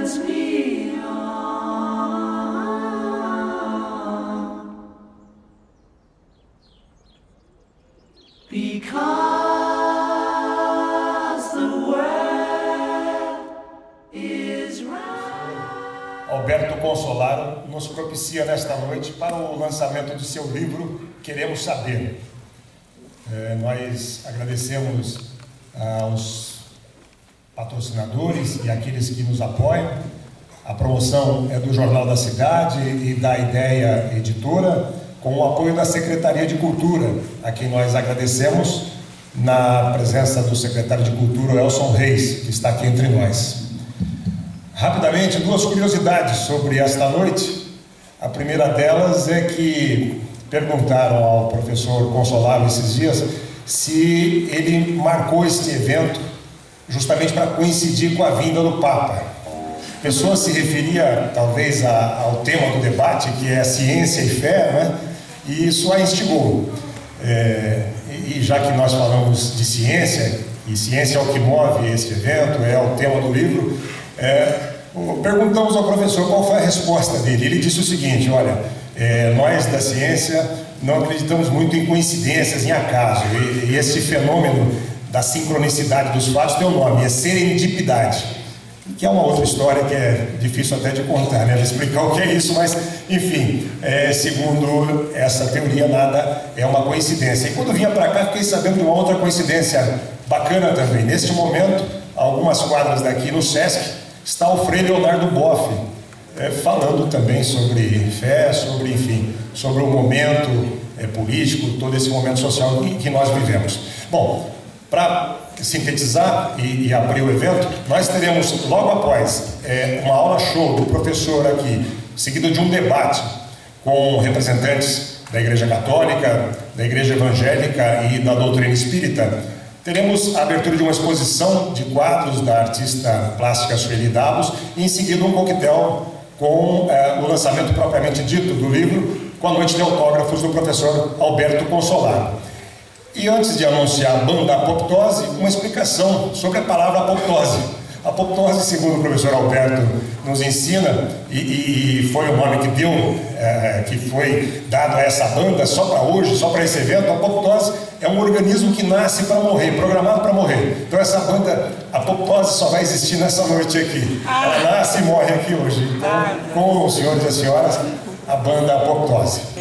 turns me on, because the world is round. Alberto Consolaro nos propicia nesta noite para o lançamento de seu livro Queremos Saber. Nós agradecemos aos patrocinadores e àqueles que nos apoiam. A promoção é do Jornal da Cidade e da Ideia Editora, com o apoio da Secretaria de Cultura, a quem nós agradecemos, na presença do secretário de Cultura, Elson Reis, que está aqui entre nós. Rapidamente, duas curiosidades sobre esta noite. A primeira delas é que perguntaram ao professor Consolaro esses dias se ele marcou este evento justamente para coincidir com a vinda do Papa. A pessoa se referia talvez ao tema do debate, que é ciência e fé, né? E isso a instigou. E já que nós falamos de ciência, e ciência é o que move este evento, é o tema do livro, perguntamos ao professor qual foi a resposta dele. Ele disse o seguinte: olha, nós da ciência não acreditamos muito em coincidências, em acaso, e esse fenômeno da sincronicidade dos fatos tem um nome, é serendipidade, que é uma outra história que é difícil até de contar, né? De explicar o que é isso, mas enfim, segundo essa teoria, nada é uma coincidência. E quando vinha para cá, fiquei sabendo de uma outra coincidência bacana também. Neste momento, a algumas quadras daqui no Sesc, está o Frei Leonardo Boff, falando também sobre fé, sobre, enfim, sobre o momento político, todo esse momento social que nós vivemos. Bom, para sintetizar e abrir o evento, nós teremos logo após uma aula show do professor aqui, seguida de um debate com representantes da Igreja Católica, da Igreja Evangélica e da doutrina espírita. Teremos a abertura de uma exposição de quadros da artista plástica Sueli Davos e em seguida um coquetel com o lançamento propriamente dito do livro, com a noite de autógrafos do professor Alberto Consolaro. E antes de anunciar a banda Apoptose, uma explicação sobre a palavra apoptose. Apoptose, segundo o professor Alberto nos ensina, e foi o nome que deu, que foi dado a essa banda só para hoje, só para esse evento. A apoptose é um organismo que nasce para morrer, programado para morrer. Então essa banda Apoptose só vai existir nessa noite aqui. Ela nasce e morre aqui hoje. Então, com os senhores e as senhoras, a banda Apoptose.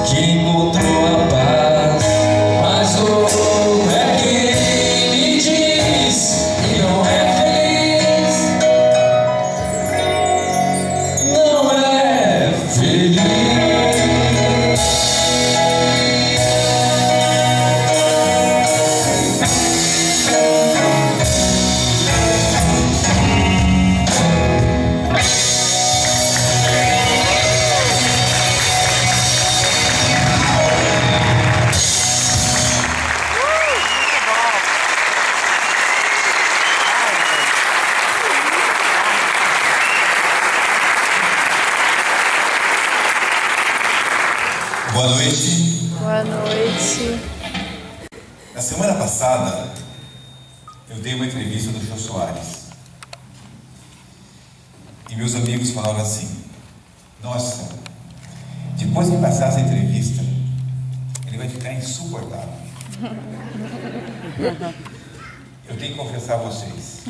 que encontrou a paz, mas louco é quem me diz que não é feliz, não é feliz. Boa noite. Boa noite. Na semana passada, eu dei uma entrevista no Jô Soares. E meus amigos falavam assim: nossa, depois de passar essa entrevista, ele vai ficar insuportável. Eu tenho que confessar a vocês,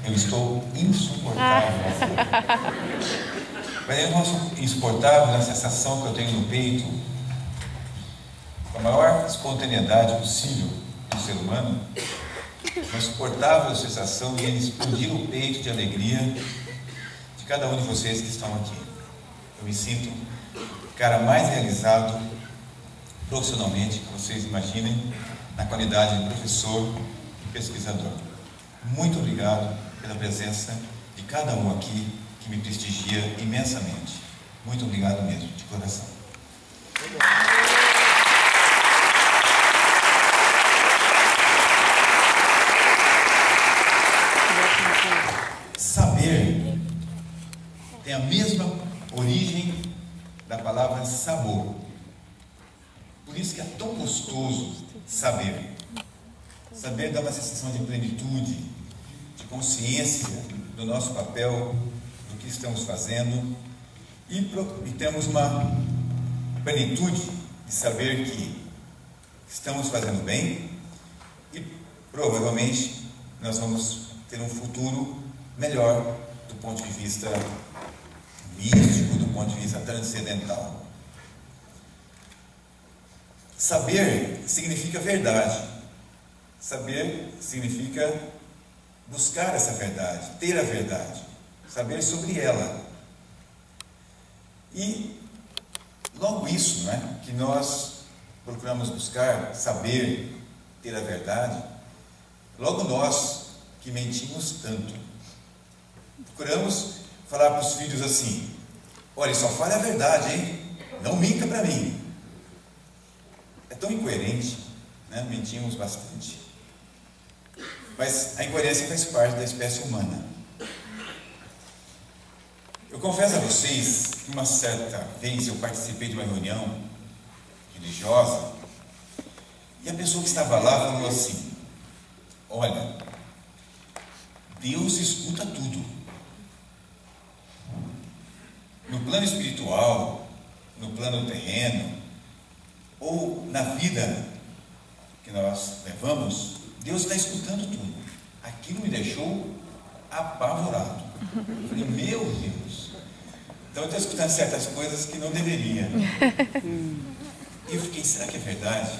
eu estou insuportável. Mas eu não sou insuportável na sensação que eu tenho no peito, com a maior espontaneidade possível do ser humano, uma insuportável sensação de explodir o peito de alegria de cada um de vocês que estão aqui. Eu me sinto o cara mais realizado profissionalmente que vocês imaginem, na qualidade de professor e pesquisador. Muito obrigado pela presença de cada um aqui, que me prestigia imensamente. Muito obrigado mesmo, de coração. Saber tem a mesma origem da palavra sabor. Por isso que é tão gostoso saber. Saber dá uma sensação de plenitude, de consciência do nosso papel, do que estamos fazendo, e temos uma plenitude de saber que estamos fazendo bem e provavelmente nós vamos ter um futuro melhor do ponto de vista místico, do ponto de vista transcendental. Saber significa verdade. Saber significa buscar essa verdade, ter a verdade, saber sobre ela. E logo isso, né, que nós procuramos buscar, saber, ter a verdade, logo nós que mentimos tanto, procuramos falar para os filhos assim: olha, só fale a verdade, hein? Não minta para mim. É tão incoerente, né? Mentimos bastante. Mas a incoerência faz parte da espécie humana. Eu confesso a vocês que uma certa vez eu participei de uma reunião religiosa e a pessoa que estava lá falou assim: olha, Deus escuta tudo. No plano espiritual, no plano terreno, ou na vida que nós levamos, Deus está escutando tudo. Aquilo me deixou apavorado. Eu falei: meu Deus, então eu estou escutando certas coisas que não deveria. E eu fiquei: será que é verdade?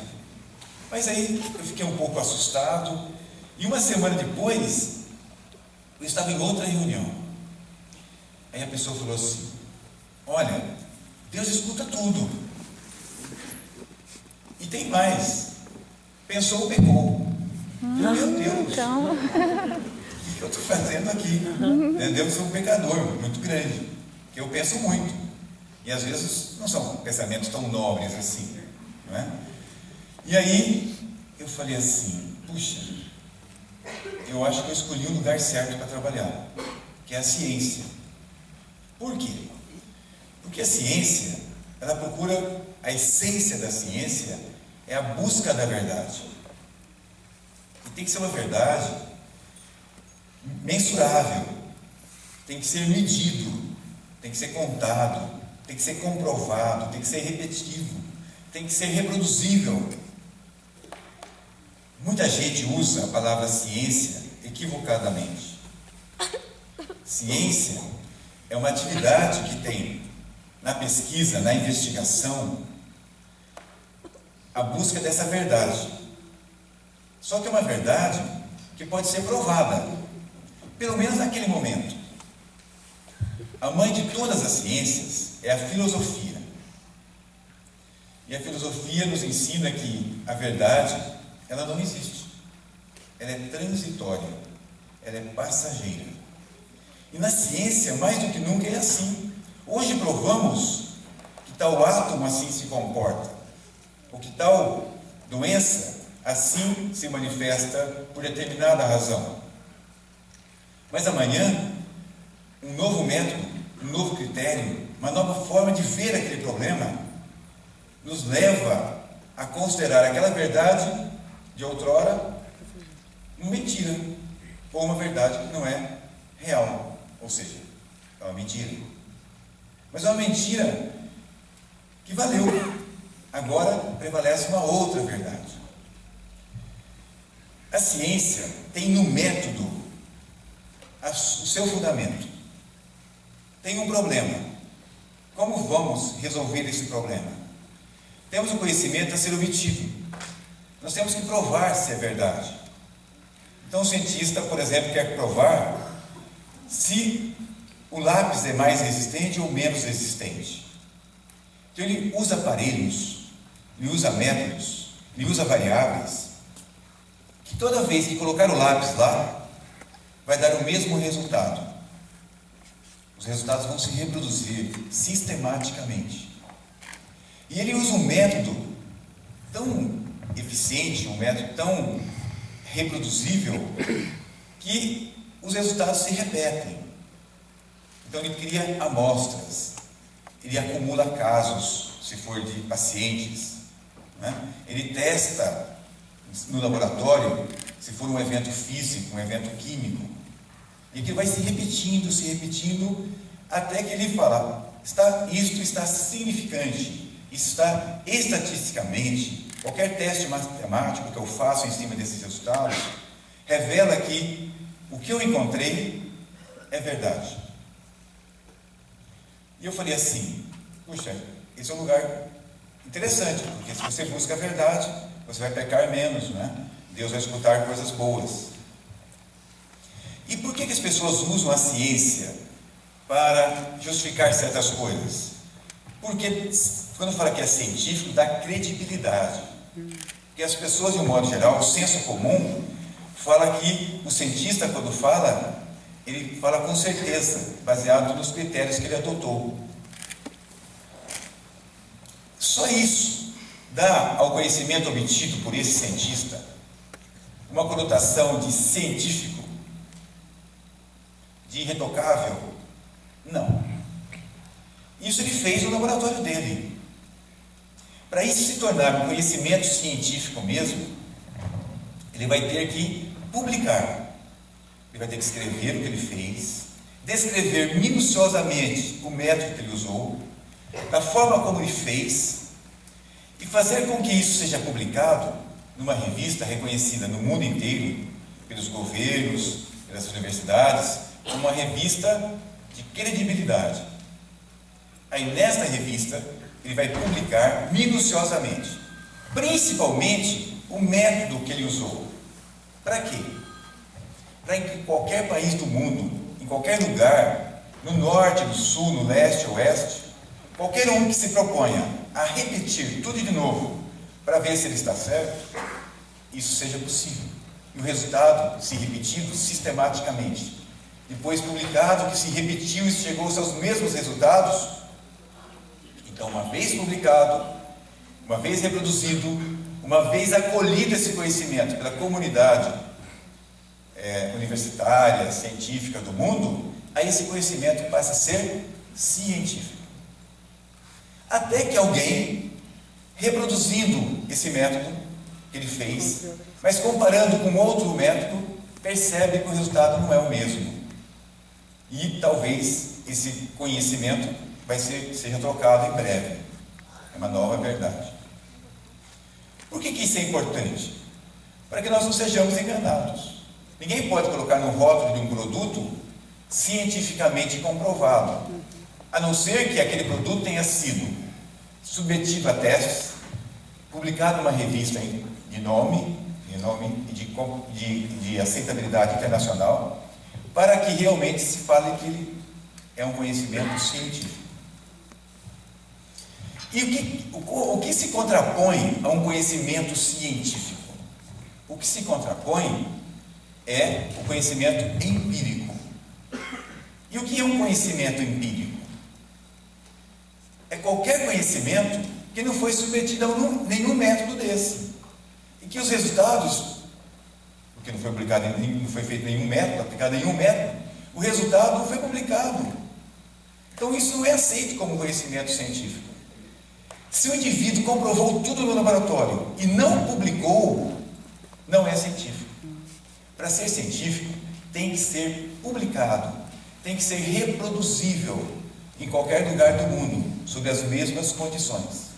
Mas aí eu fiquei um pouco assustado. E uma semana depois, eu estava em outra reunião. Aí a pessoa falou assim: olha, Deus escuta tudo. E tem mais. Pensou, pecou. Meu Deus, Então, o que eu estou fazendo aqui? Deus é um pecador muito grande, que eu penso muito. E às vezes não são pensamentos tão nobres assim, não é? E aí eu falei assim: puxa, eu acho que eu escolhi o lugar certo para trabalhar, que é a ciência. Por quê? Porque a ciência, ela procura, a essência da ciência é a busca da verdade. E tem que ser uma verdade mensurável, tem que ser medido, tem que ser contado, tem que ser comprovado, tem que ser repetitivo, tem que ser reproduzível. Muita gente usa a palavra ciência equivocadamente. Ciência é uma atividade que tem na pesquisa, na investigação, a busca dessa verdade. Só que é uma verdade que pode ser provada, pelo menos naquele momento. A mãe de todas as ciências é a filosofia. E a filosofia nos ensina que a verdade, ela não existe. Ela é transitória, ela é passageira. E na ciência, mais do que nunca, é assim. Hoje provamos que tal átomo assim se comporta, ou que tal doença assim se manifesta por determinada razão. Mas amanhã, um novo método, um novo critério, uma nova forma de ver aquele problema, nos leva a considerar aquela verdade de outrora uma mentira, ou uma verdade que não é real, ou seja, é uma mentira. Mas é uma mentira que valeu. Agora prevalece uma outra verdade. A ciência tem no método o seu fundamento. Tem um problema. Como vamos resolver esse problema? Temos um conhecimento a ser obtido. Nós temos que provar se é verdade. Então o cientista, por exemplo, quer provar se o lápis é mais resistente ou menos resistente. Então ele usa aparelhos, ele usa métodos, ele usa variáveis, que toda vez que colocar o lápis lá, vai dar o mesmo resultado. Os resultados vão se reproduzir sistematicamente. E ele usa um método tão eficiente, um método tão reproduzível, que os resultados se repetem. Então ele cria amostras, ele acumula casos, se for de pacientes, né? Ele testa no laboratório, se for um evento físico, um evento químico, e que vai se repetindo, até que ele fala, isto está significante, isso está estatisticamente, qualquer teste matemático que eu faço em cima desses resultados, revela que o que eu encontrei é verdade. E eu falei assim, puxa, esse é um lugar interessante, porque se você busca a verdade, você vai pecar menos, né? Deus vai escutar coisas boas. E por que as pessoas usam a ciência para justificar certas coisas? Porque quando fala que é científico, dá credibilidade. Porque as pessoas, de um modo geral, o senso comum, fala que o cientista, quando fala, ele fala com certeza, baseado nos critérios que ele adotou. Só isso dá ao conhecimento obtido por esse cientista uma conotação de científico, de irretocável? Não. Isso ele fez no laboratório dele. Para isso se tornar um conhecimento científico mesmo, ele vai ter que publicar. Ele vai ter que escrever o que ele fez, descrever minuciosamente o método que ele usou, da forma como ele fez, e fazer com que isso seja publicado numa revista reconhecida no mundo inteiro, pelos governos, pelas universidades, como uma revista de credibilidade. Aí nesta revista, ele vai publicar minuciosamente, principalmente o método que ele usou. Para quê? Para que em qualquer país do mundo, em qualquer lugar, no norte, no sul, no leste, oeste, qualquer um que se proponha a repetir tudo de novo para ver se ele está certo, isso seja possível. E o resultado se repetido sistematicamente. Depois publicado, que se repetiu e chegou aos mesmos resultados. Então, uma vez publicado, uma vez reproduzido, uma vez acolhido esse conhecimento pela comunidade universitária, científica do mundo, aí esse conhecimento passa a ser científico. Até que alguém, reproduzindo esse método que ele fez, mas comparando com outro método, percebe que o resultado não é o mesmo. E talvez esse conhecimento seja trocado em breve. É uma nova verdade. Por que isso é importante? Para que nós não sejamos enganados. Ninguém pode colocar no rótulo de um produto cientificamente comprovado, a não ser que aquele produto tenha sido submetido a testes, publicado numa revista de nome e de aceitabilidade internacional, para que realmente se fale que ele é um conhecimento científico. E o que se contrapõe a um conhecimento científico? O que se contrapõe é o conhecimento empírico. E o que é um conhecimento empírico? É qualquer conhecimento que não foi submetido a nenhum método desse. E que os resultados, porque não foi aplicado, não foi feito nenhum método, aplicado nenhum método, o resultado não foi publicado. Então isso não é aceito como conhecimento científico. Se o indivíduo comprovou tudo no laboratório e não publicou, não é científico. Para ser científico, tem que ser publicado, tem que ser reproduzível em qualquer lugar do mundo, sob as mesmas condições.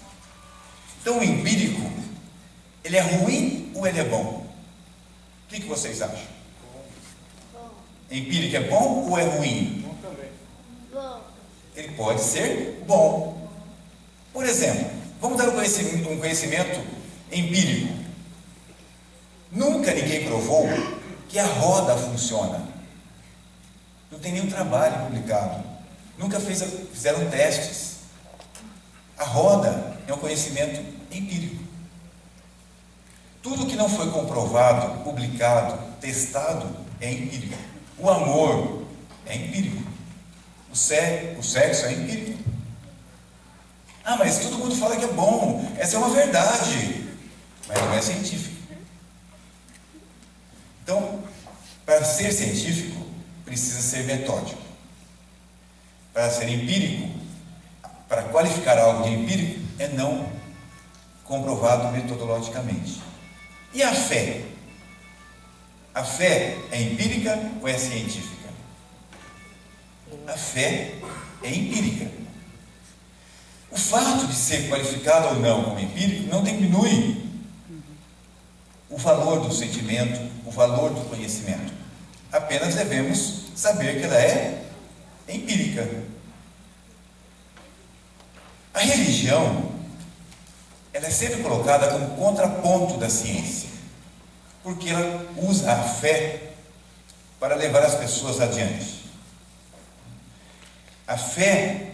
Então o empírico, ele é ruim ou ele é bom? O que vocês acham? Empírico é bom ou é ruim? Bom também. Bom. Ele pode ser bom. Por exemplo, vamos dar um conhecimento empírico. Nunca ninguém provou que a roda funciona. Não tem nenhum trabalho publicado. Nunca fizeram testes. A roda é um conhecimento empírico. Tudo que não foi comprovado, publicado, testado, é empírico. O amor é empírico. O sexo é empírico. Ah, mas todo mundo fala que é bom. Essa é uma verdade. Mas não é científico. Então, para ser científico, precisa ser metódico. Para ser empírico, para qualificar algo de empírico, é não comprovado metodologicamente. E a fé? A fé é empírica ou é científica? A fé é empírica. O fato de ser qualificado ou não como empírico não diminui o valor do sentimento, o valor do conhecimento. Apenas devemos saber que ela é empírica. A religião, ela é sempre colocada como contraponto da ciência, porque ela usa a fé para levar as pessoas adiante. A fé,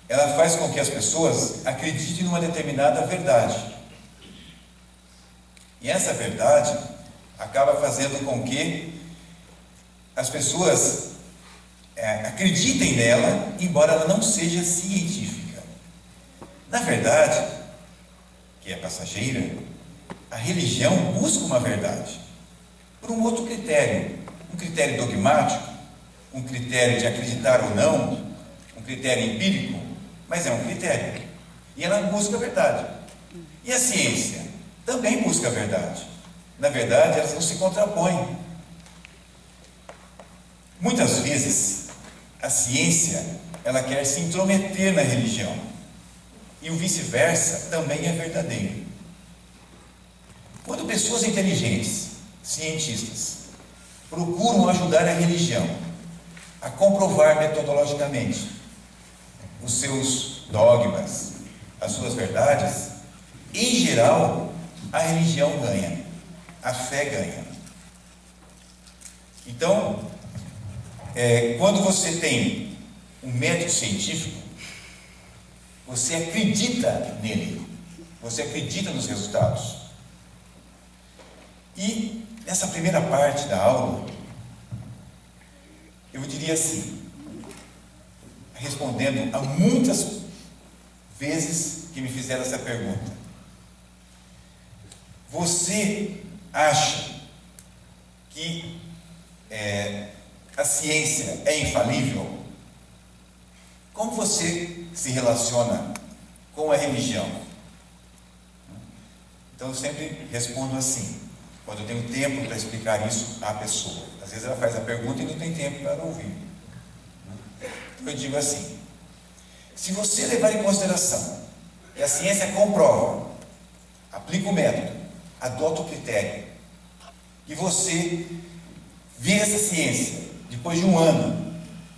ela faz com que as pessoas acreditem numa determinada verdade. E essa verdade acaba fazendo com que as pessoas acreditem nela, embora ela não seja científica. Na verdade, que é passageira, a religião busca uma verdade por um outro critério, um critério dogmático, um critério de acreditar ou não, um critério empírico, mas é um critério. E ela busca a verdade. E a ciência também busca a verdade. Na verdade, elas não se contrapõem. Muitas vezes, a ciência, ela quer se intrometer na religião. E o vice-versa também é verdadeiro. Quando pessoas inteligentes, cientistas, procuram ajudar a religião a comprovar metodologicamente os seus dogmas, as suas verdades, em geral, a religião ganha, a fé ganha. Então, quando você tem um método científico, você acredita nele, você acredita nos resultados. E nessa primeira parte da aula, eu diria assim, respondendo a muitas vezes que me fizeram essa pergunta: você acha que a ciência é infalível? Como você se relaciona com a religião? Então eu sempre respondo assim, quando eu tenho tempo para explicar isso à pessoa. Às vezes ela faz a pergunta e não tem tempo para ouvir. Então eu digo assim: se você levar em consideração que a ciência comprova, aplica o método, adota o critério, e você vê essa ciência depois de um ano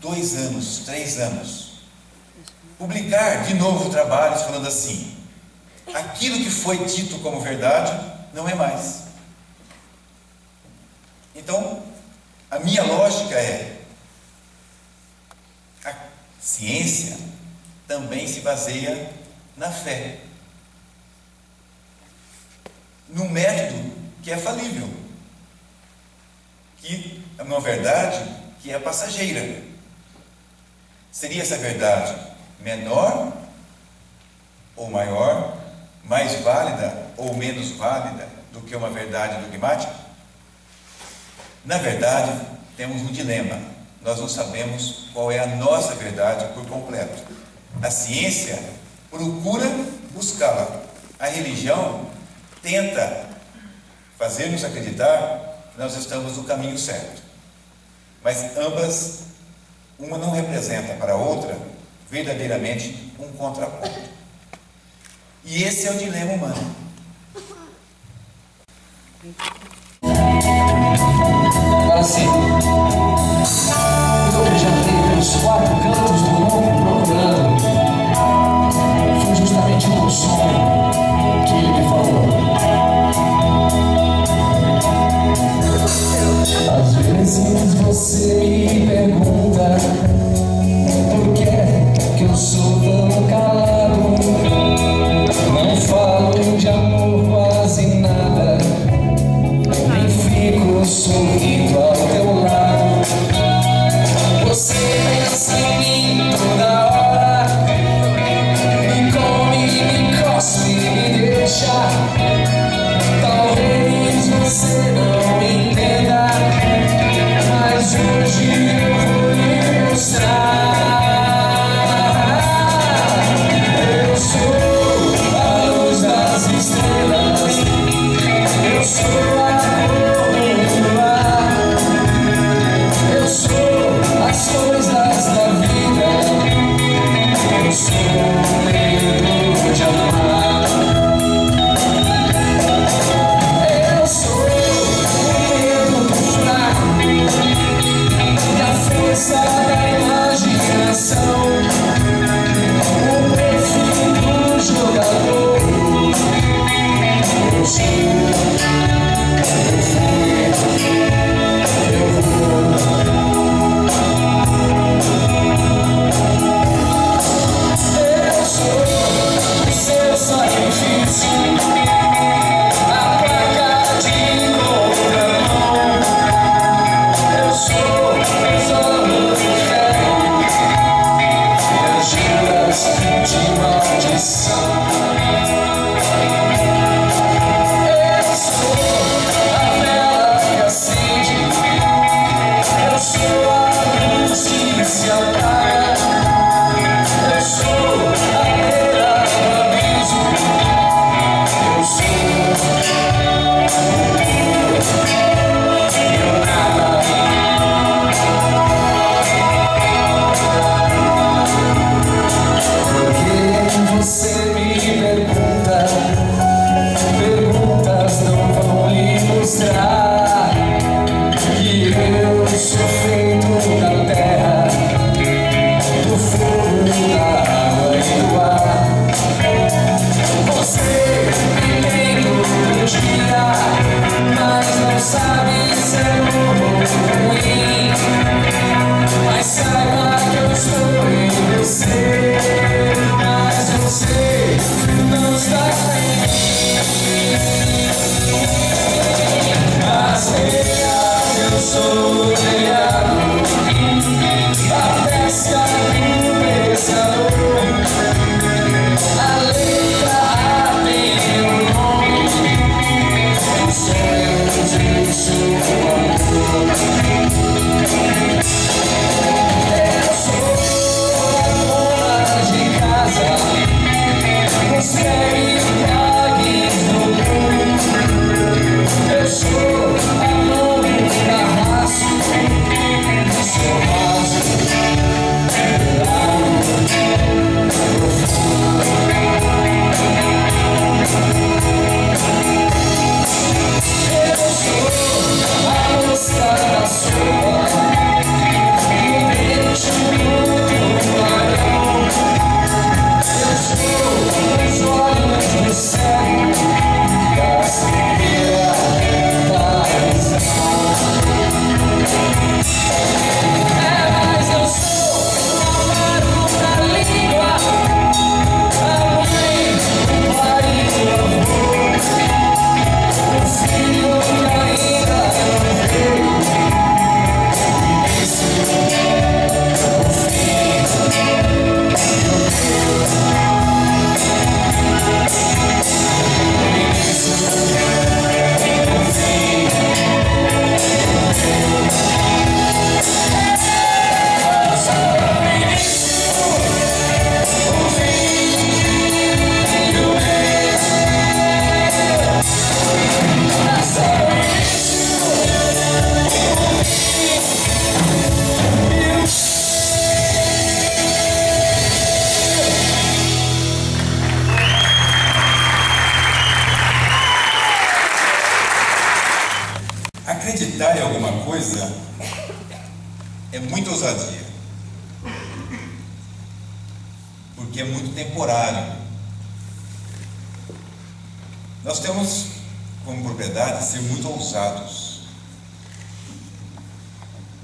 2 anos, 3 anos, publicar de novo trabalhos falando assim: aquilo que foi dito como verdade não é mais. Então, a minha lógica é: a ciência também se baseia na fé, num método que é falível, que é uma verdade que é passageira. Seria essa verdade menor ou maior, mais válida ou menos válida do que uma verdade dogmática? Na verdade, temos um dilema. Nós não sabemos qual é a nossa verdade por completo. A ciência procura buscá-la. A religião tenta fazer-nos acreditar que nós estamos no caminho certo. Mas ambas, uma não representa para a outra verdadeiramente um contraponto. E esse é o dilema humano. Agora sim, eu viajei pelos 4 cantos do mundo procurando. Foi justamente um sonho que ele me falou. Às vezes você me pergunta por que eu sou tão calado. Não falo de amor quase nada, nem fico sorrindo ao teu lado. Você pensa em mim toda hora, me come, me cospe, me deixa. Talvez você não entenda, mas hoje eu vou lhe mostrar. Eu sou a luz das estrelas, eu sou a cor do ar, eu sou as coisas da vida, eu sou o medo de amar. Eu sou o medo do fraco e a força da imaginação, o perfil do jogador. Eu sou, eu fui, eu vou. Eu sou o seu sacrifício, a placa de contramão. Eu sou os olhos de ferro, as giras de maldição. Eu sou a vela que acende, eu sou a luz que se apaga, eu sou a beira do abismo, eu sou eu nada. Porque você me pergunta, perguntas não vão lhe mostrar que eu sou feito da terra, do fogo, da água e do ar. Você me tem todo dia, mas não sabe se é bom ou ruim. Mas saiba que eu estou em você, mas você não está em mim. As veias eu sou o telhado, a pesca do pescador, a letra A tem meu nome, os sonhos eu sou o amor. Eu sou a dona de casa, você me pague no mundo. Eu sou a mão do carrasco, alguma coisa é muita ousadia, porque é muito temporário. Nós temos como propriedade ser muito ousados.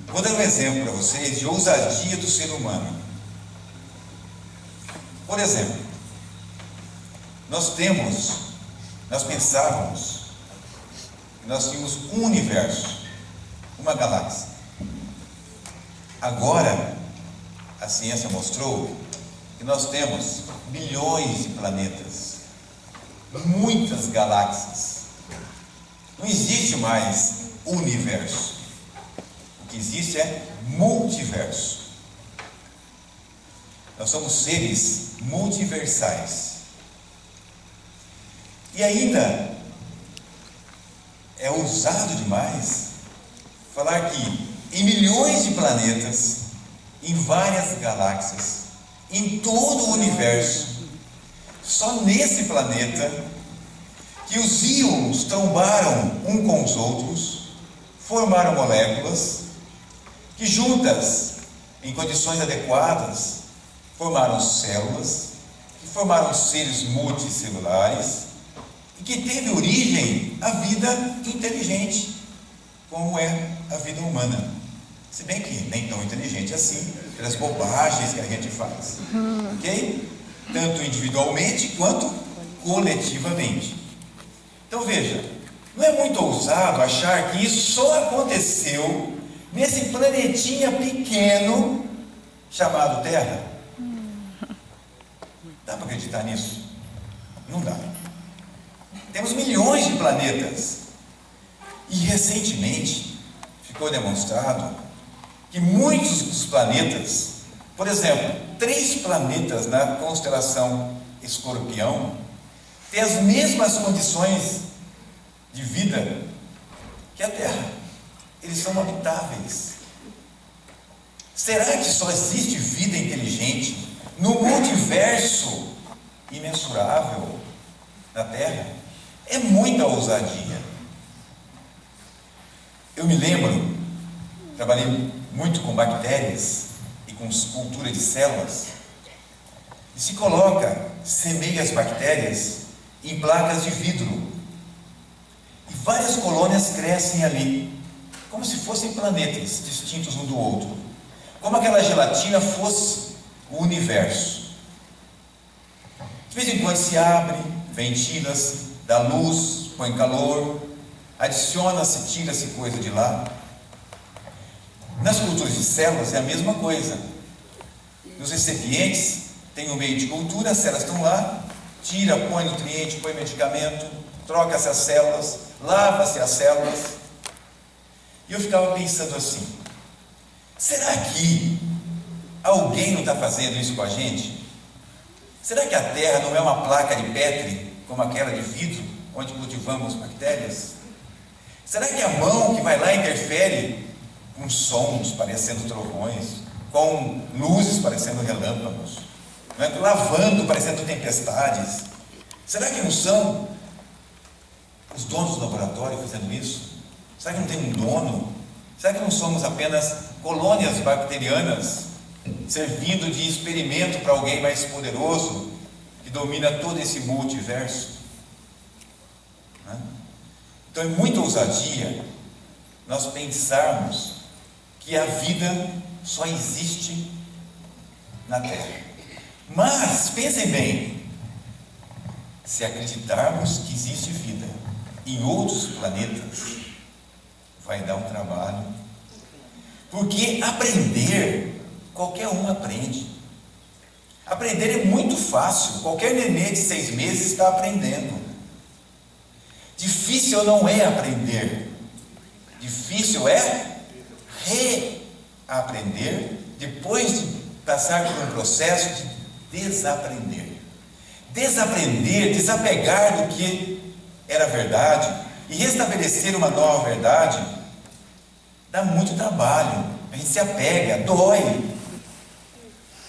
Vou dar um exemplo para vocês de ousadia do ser humano. Por exemplo, nós pensávamos que nós tínhamos um universo, uma galáxia. Agora, a ciência mostrou que nós temos bilhões de planetas, muitas galáxias. Não existe mais universo. O que existe é multiverso. Nós somos seres multiversais. E ainda é ousado demais falar que em milhões de planetas, em várias galáxias, em todo o universo, só nesse planeta que os íons trombaram um com os outros, formaram moléculas que juntas, em condições adequadas, formaram células, que formaram seres multicelulares e que teve origem a vida inteligente, como é a vida humana. Se bem que nem tão inteligente assim, pelas bobagens que a gente faz. Ok? Tanto individualmente quanto coletivamente. Então veja, não é muito ousado achar que isso só aconteceu nesse planetinha pequeno chamado Terra? Dá para acreditar nisso? Não dá. Temos milhões de planetas. E recentemente ficou demonstrado que muitos dos planetas, por exemplo, 3 planetas na constelação Escorpião, têm as mesmas condições de vida que a Terra. Eles são habitáveis. Será que só existe vida inteligente no multiverso imensurável da Terra? É muita ousadia. Eu me lembro, trabalhei muito com bactérias e com cultura de células, e se coloca, semeia as bactérias em placas de vidro, e várias colônias crescem ali, como se fossem planetas distintos um do outro, como aquela gelatina fosse o universo. De vez em quando se abre, ventila-se, dá luz, põe calor, adiciona-se, tira-se coisa de lá. Nas culturas de células é a mesma coisa. Nos recipientes tem um meio de cultura, as células estão lá, tira, põe nutriente, põe medicamento, troca-se as células, lava-se as células. E eu ficava pensando assim, será que alguém não está fazendo isso com a gente? Será que a Terra não é uma placa de Petri, como aquela de vidro, onde cultivamos bactérias? Será que a mão que vai lá interfere com sons parecendo trovões, com luzes parecendo relâmpagos, não é? Lavando parecendo tempestades? Será que não são os donos do laboratório fazendo isso? Será que não tem um dono? Será que não somos apenas colônias bacterianas servindo de experimento para alguém mais poderoso que domina todo esse multiverso? Então é muita ousadia nós pensarmos que a vida só existe na Terra. Mas, pensem bem, se acreditarmos que existe vida em outros planetas, vai dar um trabalho. Porque aprender, qualquer um aprende. Aprender é muito fácil, qualquer nenê de 6 meses está aprendendo. Difícil não é aprender, difícil é reaprender depois de passar por um processo de desaprender. Desaprender, desapegar do que era verdade e restabelecer uma nova verdade dá muito trabalho. A gente se apega, dói.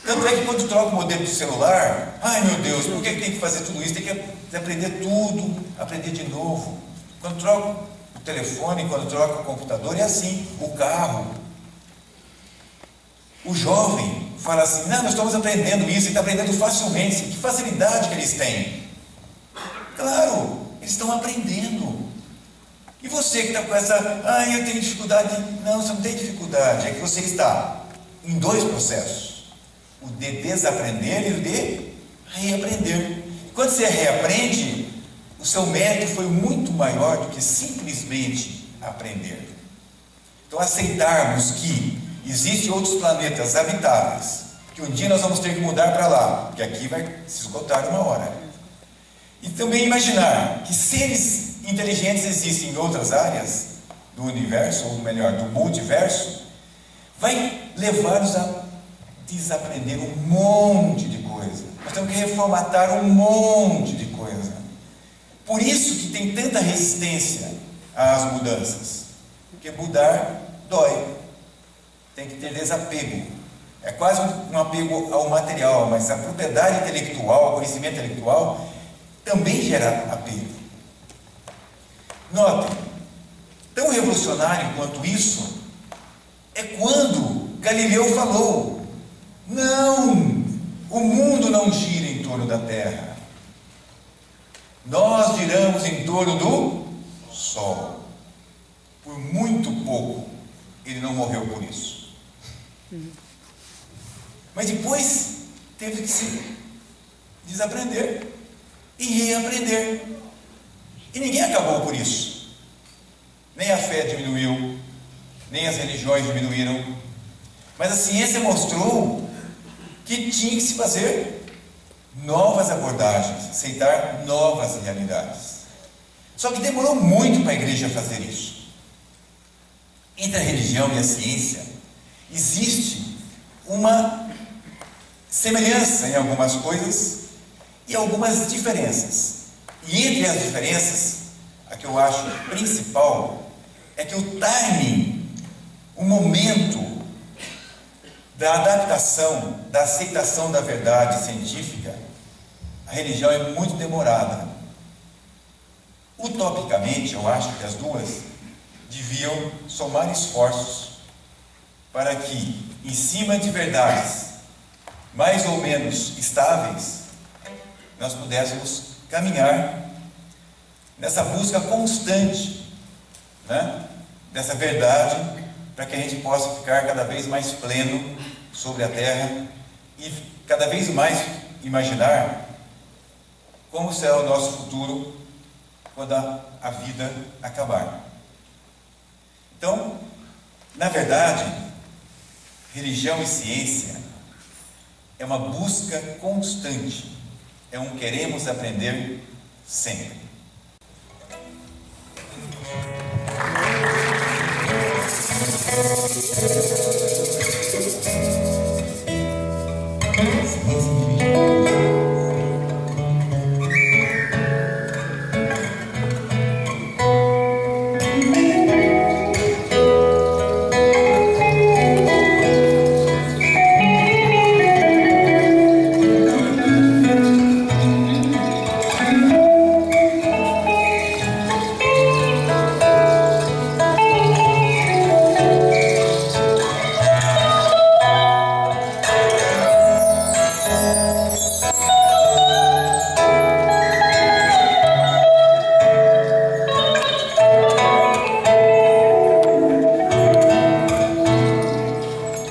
Tanto é que quando troca o modelo do celular, ai meu Deus, por que tem que fazer tudo isso? Tem que aprender tudo, aprender de novo. Quando troca o telefone, quando troca o computador, é assim. O carro. O jovem fala assim, não, nós estamos aprendendo isso, e está aprendendo facilmente. Que facilidade que eles têm. Claro, eles estão aprendendo. E você que está com essa, eu tenho dificuldade. Não, você não tem dificuldade, é que você está em dois processos. O de desaprender e o de reaprender. Quando você reaprende, o seu mérito foi muito maior do que simplesmente aprender. Então, aceitarmos que existem outros planetas habitáveis, que um dia nós vamos ter que mudar para lá, porque aqui vai se esgotar uma hora. E também imaginar que seres inteligentes existem em outras áreas do universo, ou melhor, do multiverso, vai levar-nos a desaprender um monte de coisa. Nós temos que reformatar um monte de coisa. Por isso que tem tanta resistência às mudanças. Porque mudar dói. Tem que ter desapego. É quase um apego ao material, mas a propriedade intelectual, o conhecimento intelectual, também gera apego. Notem, tão revolucionário quanto isso é quando Galileu falou: não, o mundo não gira em torno da Terra. Nós giramos em torno do Sol. Por muito pouco, ele não morreu por isso. Mas depois teve que se desaprender e reaprender. E ninguém acabou por isso. Nem a fé diminuiu, nem as religiões diminuíram. Mas a ciência mostrou que tinha que se fazer novas abordagens, aceitar novas realidades. Só que demorou muito para a igreja fazer isso. Entre a religião e a ciência existe uma semelhança em algumas coisas e algumas diferenças. E entre as diferenças, a que eu acho principal é que o timing, o momento da adaptação, da aceitação da verdade científica, a religião é muito demorada. Utopicamente, eu acho que as duas deviam somar esforços para que, em cima de verdades mais ou menos estáveis, nós pudéssemos caminhar nessa busca constante, dessa verdade, para que a gente possa ficar cada vez mais pleno sobre a Terra e cada vez mais imaginar como será o nosso futuro quando a vida acabar. Então, na verdade, religião e ciência é uma busca constante, é um queremos aprender sempre.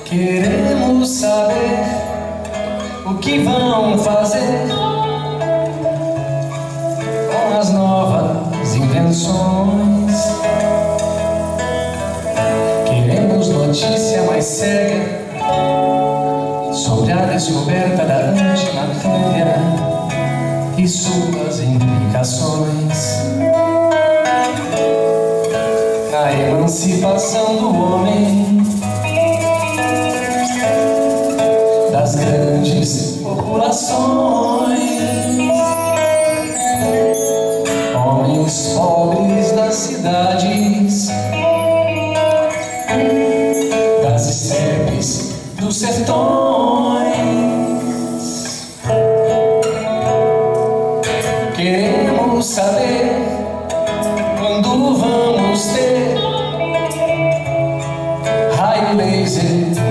Queremos saber o que vão fazer com as novas invenções. Queremos notícia mais séria sobre a descoberta da antimatéria e suas implicações. A emancipação do homem das grandes populações, homens pobres das cidades, das estepes, dos sertões. Queremos saber quando vamos raio laser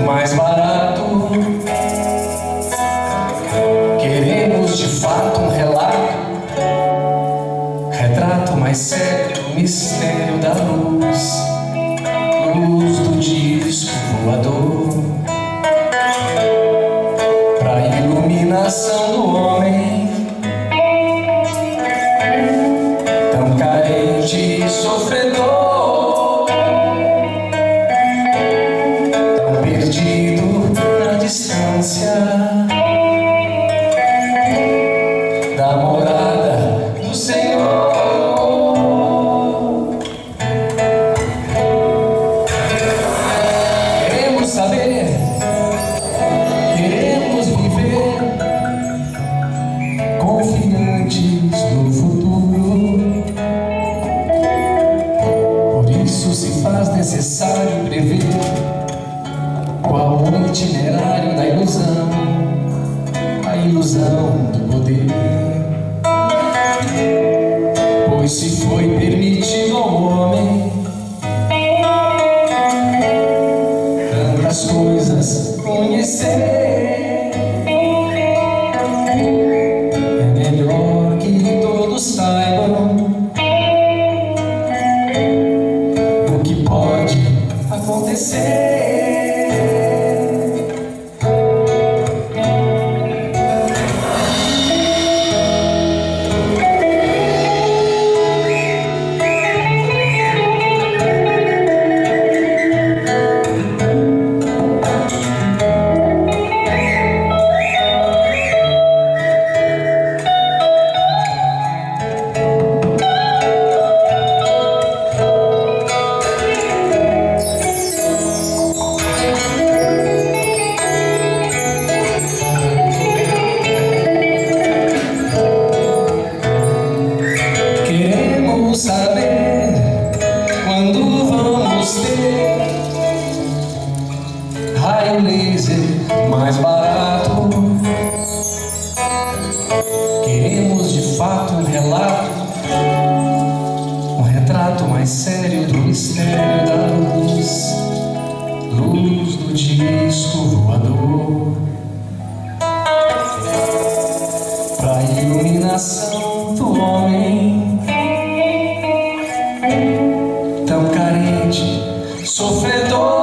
mais barato. Queremos de fato um relato, retrato mais sério do mistério da luz, luz do disco voador, pra iluminação do homem tão carente e sofredor, tão perdido na distância da morada do Senhor. Queremos saber, queremos viver confiantes no futuro. Por isso se faz necessário prever qual o itinerário da ilusão, a ilusão do poder. Pois se foi permitido ao homem tantas coisas conhecer, é melhor que todos saibam o que pode acontecer. Queremos saber quando vamos ter raio laser mais barato. Queremos de fato um relato, um retrato mais sério do mistério da luz, luz do disco voador, pra iluminação do homem tão carente, sofredor,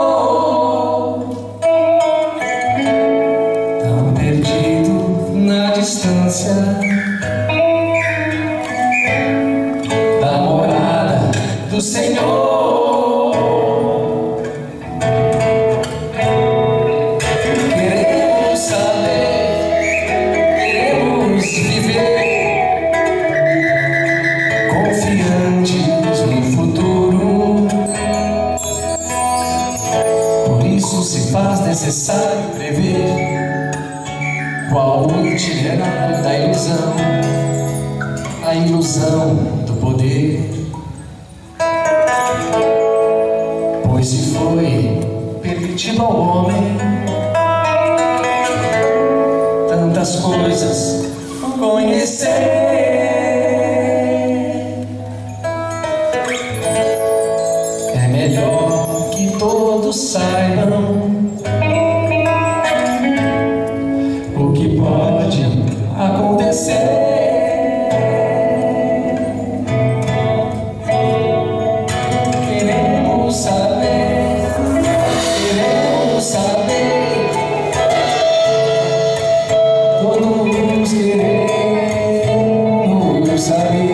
tão perdido na distância da morada do Senhor. Queremos saber, queremos viver confiantes no futuro. Por isso se faz necessário prever qual o itinerário da ilusão, a ilusão do poder. Pois se foi permitido ao homem tantas coisas conhecer, é melhor que todos saibam o que pode acontecer. Queremos saber, queremos saber, todos queremos saber.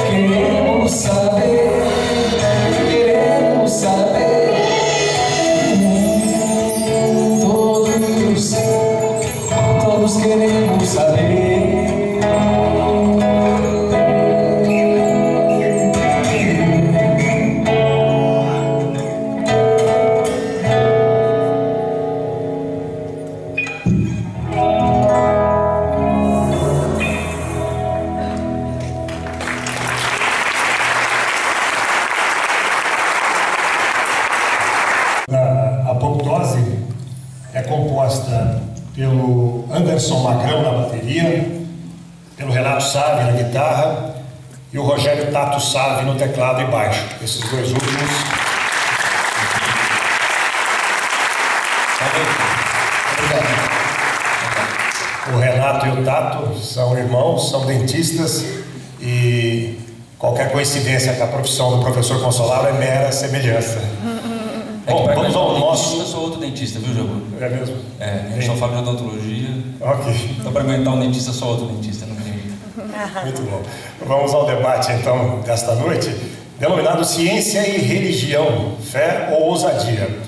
Queremos saber, queremos saber, todos queremos saber. A apoptose é composta pelo Anderson Anderson Magrão na bateria, pelo Renato Save na guitarra e o Rogério Tato Save no teclado e baixo. Esses dois últimos. Obrigado. O Renato e o Tato são irmãos, são dentistas e qualquer coincidência com a profissão do professor Consolaro é mera semelhança. Bom, vamos ao nosso... Eu sou outro dentista, viu, Jabu? É mesmo? É, eu só falo de odontologia. Ok. Então, para aguentar um dentista, eu sou outro dentista, não tem jeito. Muito bom. Vamos ao debate, então, desta noite, denominado Ciência e Religião, Fé ou Ousadia.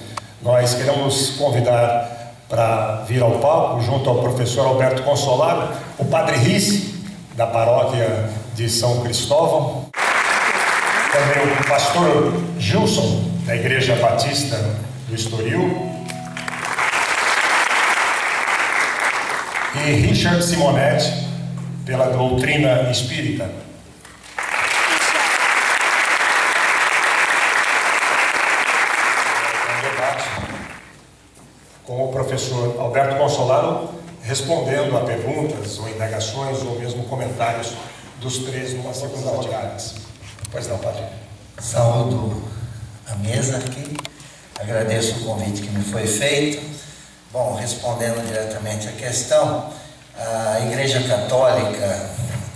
Nós queremos convidar para vir ao palco, junto ao professor Alberto Consolaro, o padre Risse, da paróquia de São Cristóvão, também o pastor Gilson, da Igreja Batista do Estoril, e Richard Simonetti, pela doutrina espírita. Com o professor Alberto Consolaro respondendo a perguntas ou indagações ou mesmo comentários dos três numa segunda rodada. Pois não, padre. Saúdo a mesa aqui, agradeço o convite que me foi feito. Bom, respondendo diretamente à questão, a Igreja Católica,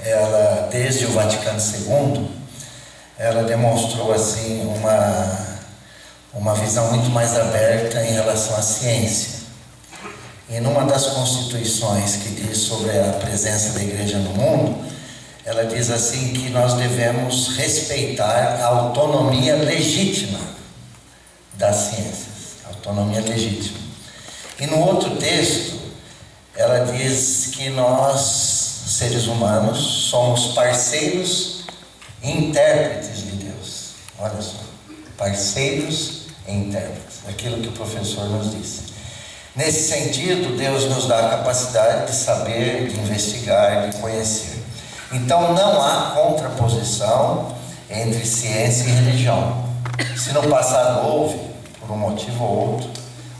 ela, desde o Vaticano II, ela demonstrou assim uma visão muito mais aberta em relação à ciência. E numa das constituições que diz sobre a presença da Igreja no mundo, ela diz assim que nós devemos respeitar a autonomia legítima das ciências, autonomia legítima. E no outro texto, ela diz que nós, seres humanos, somos parceiros e intérpretes de Deus. Olha só, parceiros e intérpretes, aquilo que o professor nos disse. Nesse sentido, Deus nos dá a capacidade de saber, de investigar, de conhecer. Então não há contraposição entre ciência e religião. Se no passado houve, por um motivo ou outro,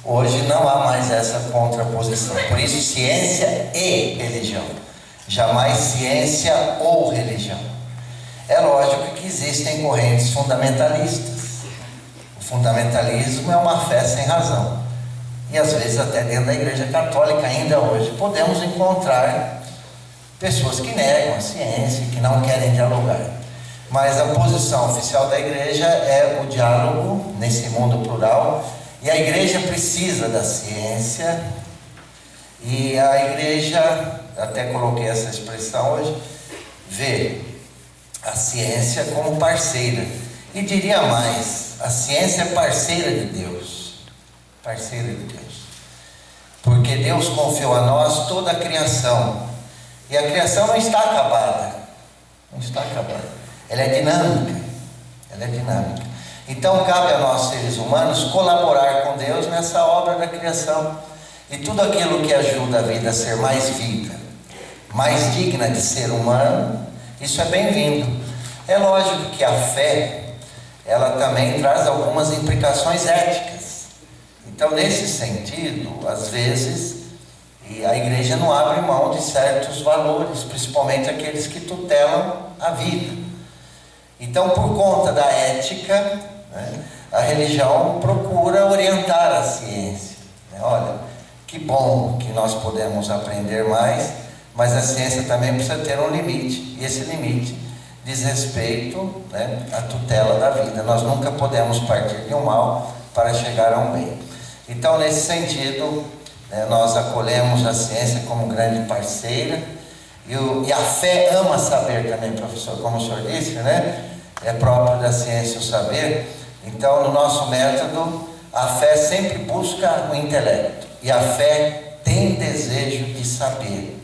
hoje não há mais essa contraposição. Por isso, ciência e religião. Jamais ciência ou religião. É lógico que existem correntes fundamentalistas. O fundamentalismo é uma fé sem razão. E às vezes até dentro da Igreja Católica ainda hoje podemos encontrar pessoas que negam a ciência, que não querem dialogar. Mas a posição oficial da Igreja é o diálogo nesse mundo plural. E a Igreja precisa da ciência. E a Igreja, até coloquei essa expressão hoje, vê a ciência como parceira. E diria mais, a ciência é parceira de Deus. Parceira de Deus. Porque Deus confiou a nós toda a criação. E a criação não está acabada. Não está acabada. Ela é dinâmica. Ela é dinâmica. Então cabe a nós, seres humanos, colaborar com Deus nessa obra da criação. E tudo aquilo que ajuda a vida a ser mais viva, mais digna de ser humano, isso é bem-vindo. É lógico que a fé, ela também traz algumas implicações éticas. Então, nesse sentido, às vezes, a Igreja não abre mão de certos valores, principalmente aqueles que tutelam a vida. Então, por conta da ética, né, a religião procura orientar a ciência. Olha, que bom que nós podemos aprender mais, mas a ciência também precisa ter um limite. E esse limite diz respeito, né, à tutela da vida. Nós nunca podemos partir de um mal para chegar a um bem. Então, nesse sentido, nós acolhemos a ciência como grande parceira. E a fé ama saber também, professor, como o senhor disse, né? É próprio da ciência o saber. Então, no nosso método, a fé sempre busca o intelecto. E a fé tem desejo de saber.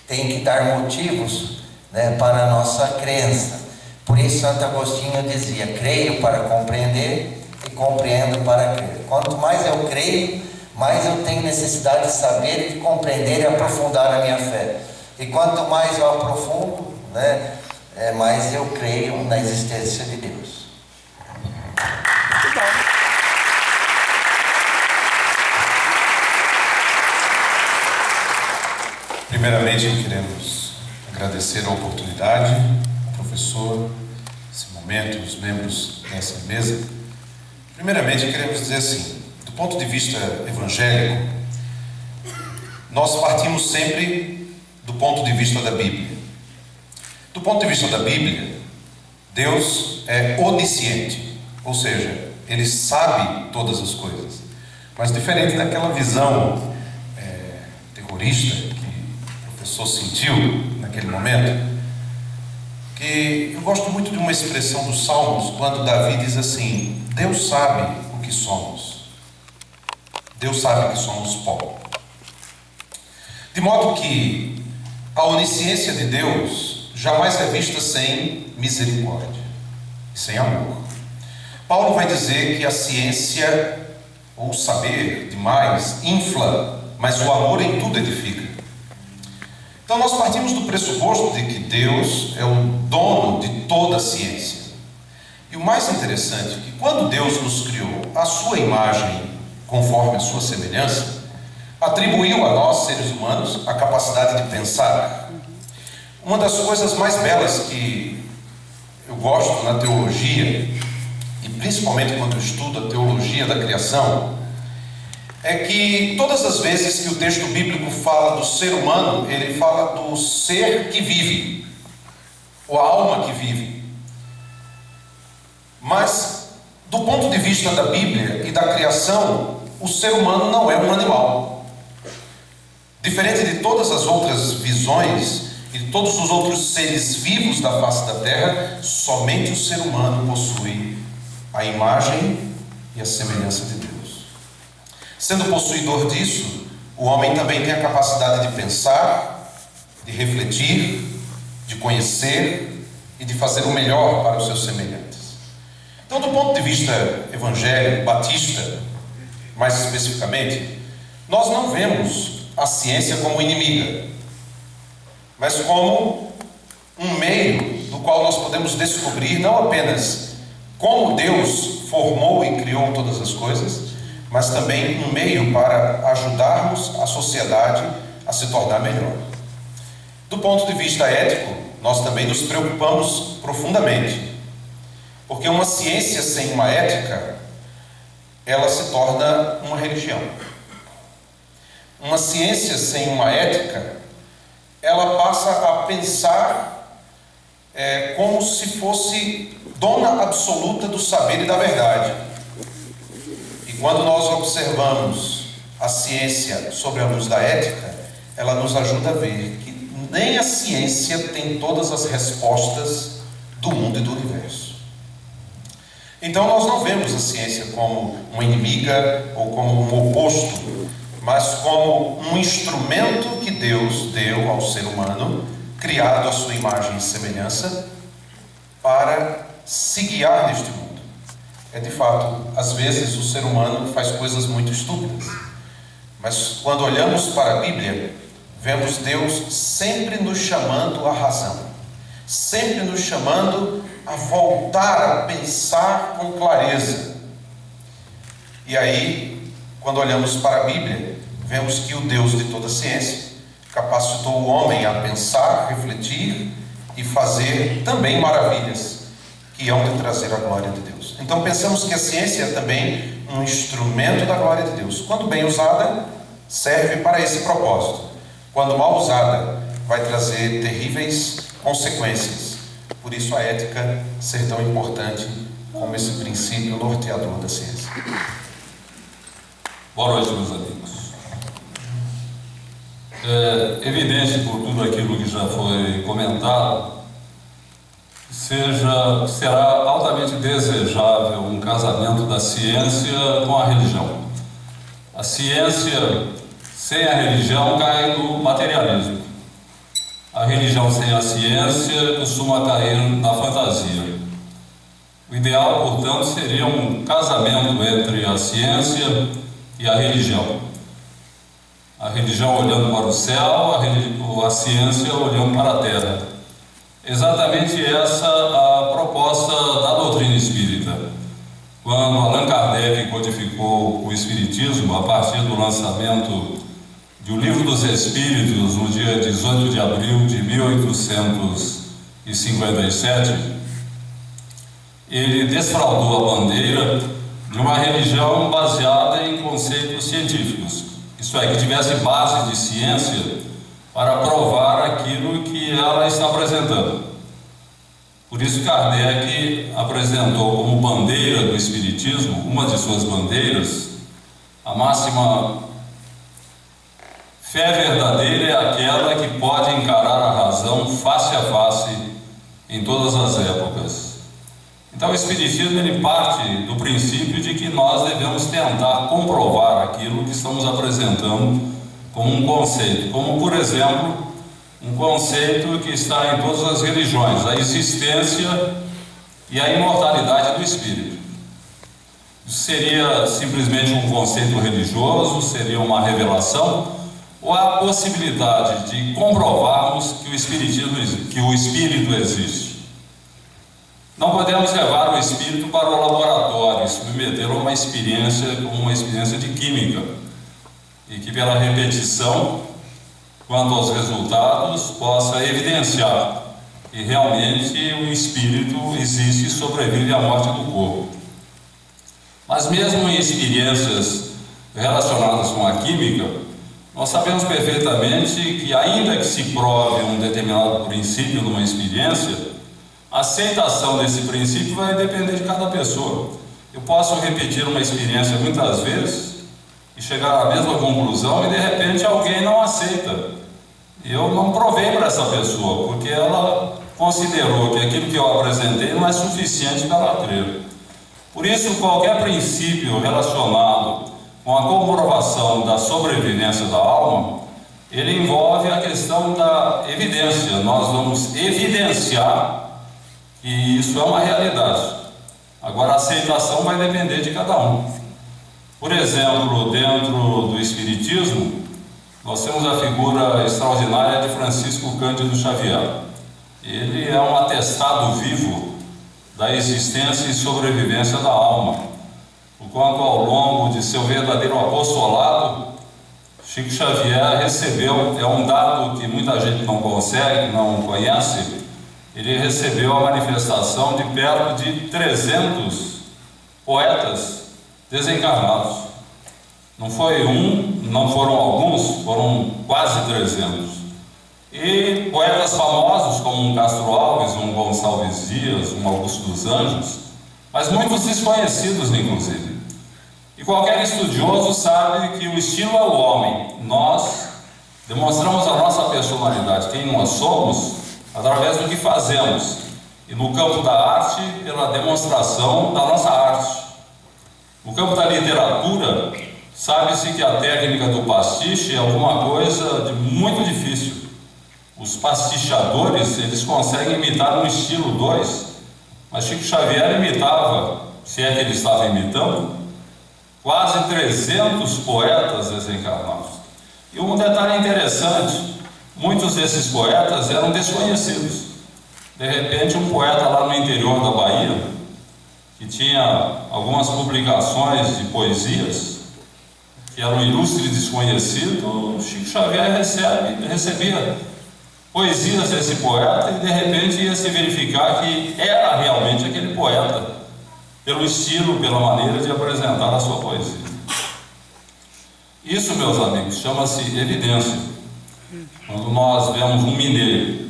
Tem que dar motivos, né, para a nossa crença. Por isso, Santo Agostinho dizia, creio para compreender e compreendo para crer. Quanto mais eu creio, mais eu tenho necessidade de saber e de compreender e aprofundar a minha fé. E quanto mais eu aprofundo, né, mais eu creio na existência de Deus. Muito bom. Primeiramente, queremos agradecer a oportunidade, ao professor, esse momento, os membros dessa mesa. Primeiramente, queremos dizer assim, do ponto de vista evangélico, nós partimos sempre do ponto de vista da Bíblia. Do ponto de vista da Bíblia, Deus é onisciente, ou seja, Ele sabe todas as coisas. Mas diferente daquela visão terrorista que o professor sentiu naquele momento, que eu gosto muito de uma expressão dos Salmos, quando Davi diz assim: Deus sabe o que somos. Deus sabe que somos pó. De modo que a onisciência de Deus jamais é vista sem misericórdia e sem amor. Paulo vai dizer que a ciência, ou saber demais, infla, mas o amor em tudo edifica. Então nós partimos do pressuposto de que Deus é o dono de toda a ciência. E o mais interessante é que quando Deus nos criou à sua imagem, conforme a sua semelhança, atribuiu a nós, seres humanos, a capacidade de pensar. Uma das coisas mais belas que eu gosto na teologia, e principalmente quando eu estudo a teologia da criação, é que todas as vezes que o texto bíblico fala do ser humano, ele fala do ser que vive, ou a alma que vive. Mas, do ponto de vista da Bíblia e da criação, o ser humano não é um animal. Diferente de todas as outras visões e de todos os outros seres vivos da face da terra, somente o ser humano possui a imagem e a semelhança de Deus. Sendo possuidor disso, o homem também tem a capacidade de pensar, de refletir, de conhecer e de fazer o melhor para os seus semelhantes. Então, do ponto de vista evangélico, batista, mais especificamente, nós não vemos a ciência como inimiga, mas como um meio do qual nós podemos descobrir não apenas como Deus formou e criou todas as coisas, mas também um meio para ajudarmos a sociedade a se tornar melhor. Do ponto de vista ético, nós também nos preocupamos profundamente, porque uma ciência sem uma ética, ela se torna uma religião. Uma ciência sem uma ética, ela passa a pensar como se fosse dona absoluta do saber e da verdade. E quando nós observamos a ciência sobre a luz da ética, ela nos ajuda a ver que nem a ciência tem todas as respostas do mundo e do universo. Então nós não vemos a ciência como uma inimiga ou como um oposto, mas como um instrumento que Deus deu ao ser humano, criado à sua imagem e semelhança, para se guiar neste mundo. De fato, às vezes o ser humano faz coisas muito estúpidas, mas quando olhamos para a Bíblia, vemos Deus sempre nos chamando à razão, sempre nos chamando a voltar a pensar com clareza. E aí, quando olhamos para a Bíblia, vemos que o Deus de toda a ciência capacitou o homem a pensar, refletir e fazer também maravilhas que hão de trazer a glória de Deus. Então pensamos que a ciência é também um instrumento da glória de Deus. Quando bem usada, serve para esse propósito. Quando mal usada, vai trazer terríveis consequências. Por isso a ética ser tão importante como esse princípio norteador da ciência. Boa noite, meus amigos. É evidente por tudo aquilo que já foi comentado, será altamente desejável um casamento da ciência com a religião. A ciência sem a religião cai no materialismo. A religião sem a ciência costuma cair na fantasia. O ideal, portanto, seria um casamento entre a ciência e a religião. A religião olhando para o céu, a ciência olhando para a terra. Exatamente essa a proposta da doutrina espírita. Quando Allan Kardec codificou o espiritismo, a partir do lançamento de O Livro dos Espíritos, no dia 18 de abril de 1857, ele desfraudou a bandeira de uma religião baseada em conceitos científicos, isto é, que tivesse base de ciência para provar aquilo que ela está apresentando. Por isso Kardec apresentou como bandeira do Espiritismo, uma de suas bandeiras, a máxima: fé verdadeira é aquela que pode encarar a razão face a face em todas as épocas. Então o Espiritismo ele parte do princípio de que nós devemos tentar comprovar aquilo que estamos apresentando como um conceito, como por exemplo um conceito que está em todas as religiões, a existência e a imortalidade do espírito. Isso seria simplesmente um conceito religioso, seria uma revelação, ou há a possibilidade de comprovarmos que o espírito existe? Não podemos levar o espírito para o laboratório, submetê-lo a uma experiência como uma experiência de química, e que pela repetição, quanto aos resultados, possa evidenciar que realmente o espírito existe e sobrevive à morte do corpo. Mas mesmo em experiências relacionadas com a química, nós sabemos perfeitamente que, ainda que se prove um determinado princípio numa experiência, a aceitação desse princípio vai depender de cada pessoa. Eu posso repetir uma experiência muitas vezes e chegar à mesma conclusão e de repente alguém não aceita. Eu não provei para essa pessoa, porque ela considerou que aquilo que eu apresentei não é suficiente para ela crer. Por isso, qualquer princípio relacionado com a comprovação da sobrevivência da alma, ele envolve a questão da evidência. Nós vamos evidenciar que isso é uma realidade. Agora, a aceitação vai depender de cada um. Por exemplo, dentro do Espiritismo, nós temos a figura extraordinária de Francisco Cândido Xavier. Ele é um atestado vivo da existência e sobrevivência da alma, porquanto ao longo de seu verdadeiro apostolado, Chico Xavier recebeu, é um dado que muita gente não consegue, não conhece, ele recebeu a manifestação de perto de 300 poetas desencarnados. Não foi um, não foram alguns, foram quase 300. E poetas famosos como um Castro Alves, um Gonçalves Dias, um Augusto dos Anjos, mas muitos desconhecidos inclusive. E qualquer estudioso sabe que o estilo é o homem. Nós demonstramos a nossa personalidade, quem nós somos, através do que fazemos. E no campo da arte, pela demonstração da nossa arte. No campo da literatura, sabe-se que a técnica do pastiche é alguma coisa de muito difícil. Os pastichadores, eles conseguem imitar um estilo 2, mas Chico Xavier imitava, se é que ele estava imitando, quase 300 poetas desencarnados. E um detalhe interessante, muitos desses poetas eram desconhecidos. De repente, um poeta lá no interior da Bahia, que tinha algumas publicações de poesias, que era um ilustre desconhecido, Chico Xavier recebia poesias desse poeta e de repente ia se verificar que era realmente aquele poeta, pelo estilo, pela maneira de apresentar a sua poesia. Isso, meus amigos, chama-se evidência. Quando nós vemos um mineiro,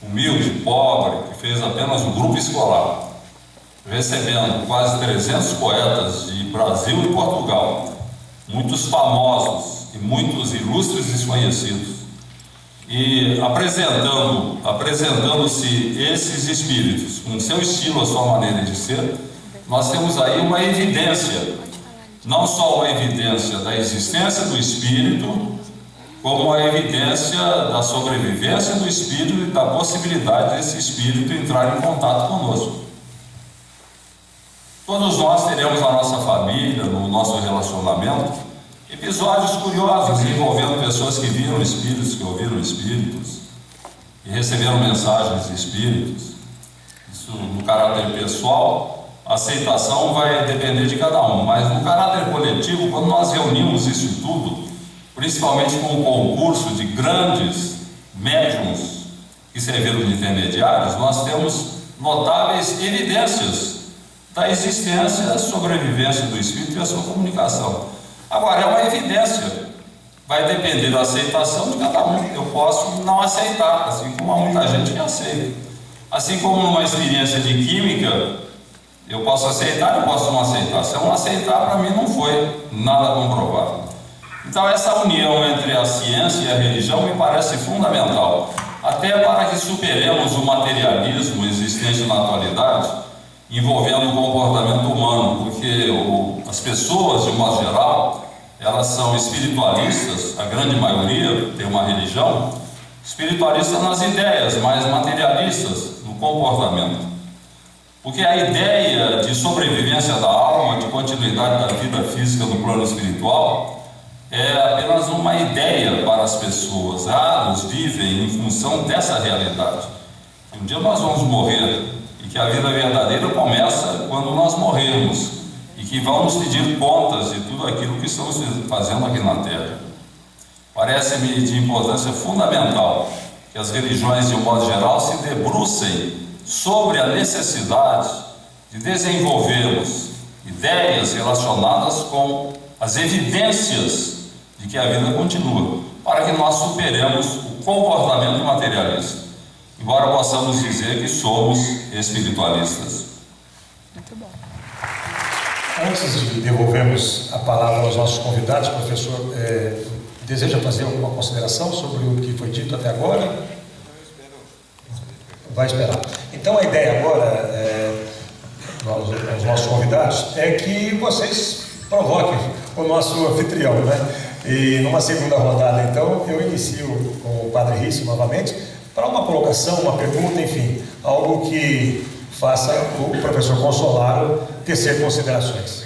humilde, pobre, que fez apenas um grupo escolar, recebendo quase 300 poetas de Brasil e Portugal, muitos famosos e muitos ilustres desconhecidos, e apresentando-se esses espíritos com seu estilo, a sua maneira de ser, nós temos aí uma evidência, não só uma evidência da existência do espírito, como a evidência da sobrevivência do espírito e da possibilidade desse espírito entrar em contato conosco. Todos nós teremos na nossa família, no nosso relacionamento, episódios curiosos envolvendo pessoas que viram espíritos, que ouviram espíritos, que receberam mensagens de espíritos. Isso no caráter pessoal, a aceitação vai depender de cada um, mas no caráter coletivo, quando nós reunimos isso tudo, principalmente com o concurso de grandes médiums que serviram de intermediários, nós temos notáveis evidências da existência, sobrevivência do espírito e a sua comunicação. Agora, é uma evidência, vai depender da aceitação de cada um. Eu posso não aceitar, assim como há muita gente que aceita. Assim como numa experiência de química, eu posso aceitar e posso não aceitar. Se eu não aceitar, para mim não foi nada comprovado. Então essa união entre a ciência e a religião me parece fundamental, até para que superemos o materialismo existente na atualidade, envolvendo o comportamento humano, porque as pessoas, de modo geral, elas são espiritualistas, a grande maioria tem uma religião, espiritualistas nas ideias, mas materialistas no comportamento. Porque a ideia de sobrevivência da alma, de continuidade da vida física no plano espiritual, é apenas uma ideia para as pessoas. Raros vivem em função dessa realidade. Um dia nós vamos morrer e que a vida verdadeira começa quando nós morrermos e que vamos pedir contas de tudo aquilo que estamos fazendo aqui na Terra. Parece-me de importância fundamental que as religiões, de um modo geral, se debrucem sobre a necessidade de desenvolvermos ideias relacionadas com as evidências de que a vida continua, para que nós superemos o comportamento materialista, embora possamos dizer que somos espiritualistas. Muito bom. Antes de devolvermos a palavra aos nossos convidados, professor, deseja fazer alguma consideração sobre o que foi dito até agora? Vai esperar. Então a ideia agora, aos nossos convidados, é que vocês provoquem o nosso anfitrião, né? E numa segunda rodada, então, eu inicio com o Padre Rício novamente, para uma colocação, uma pergunta, enfim, algo que faça o professor Consolaro tecer considerações.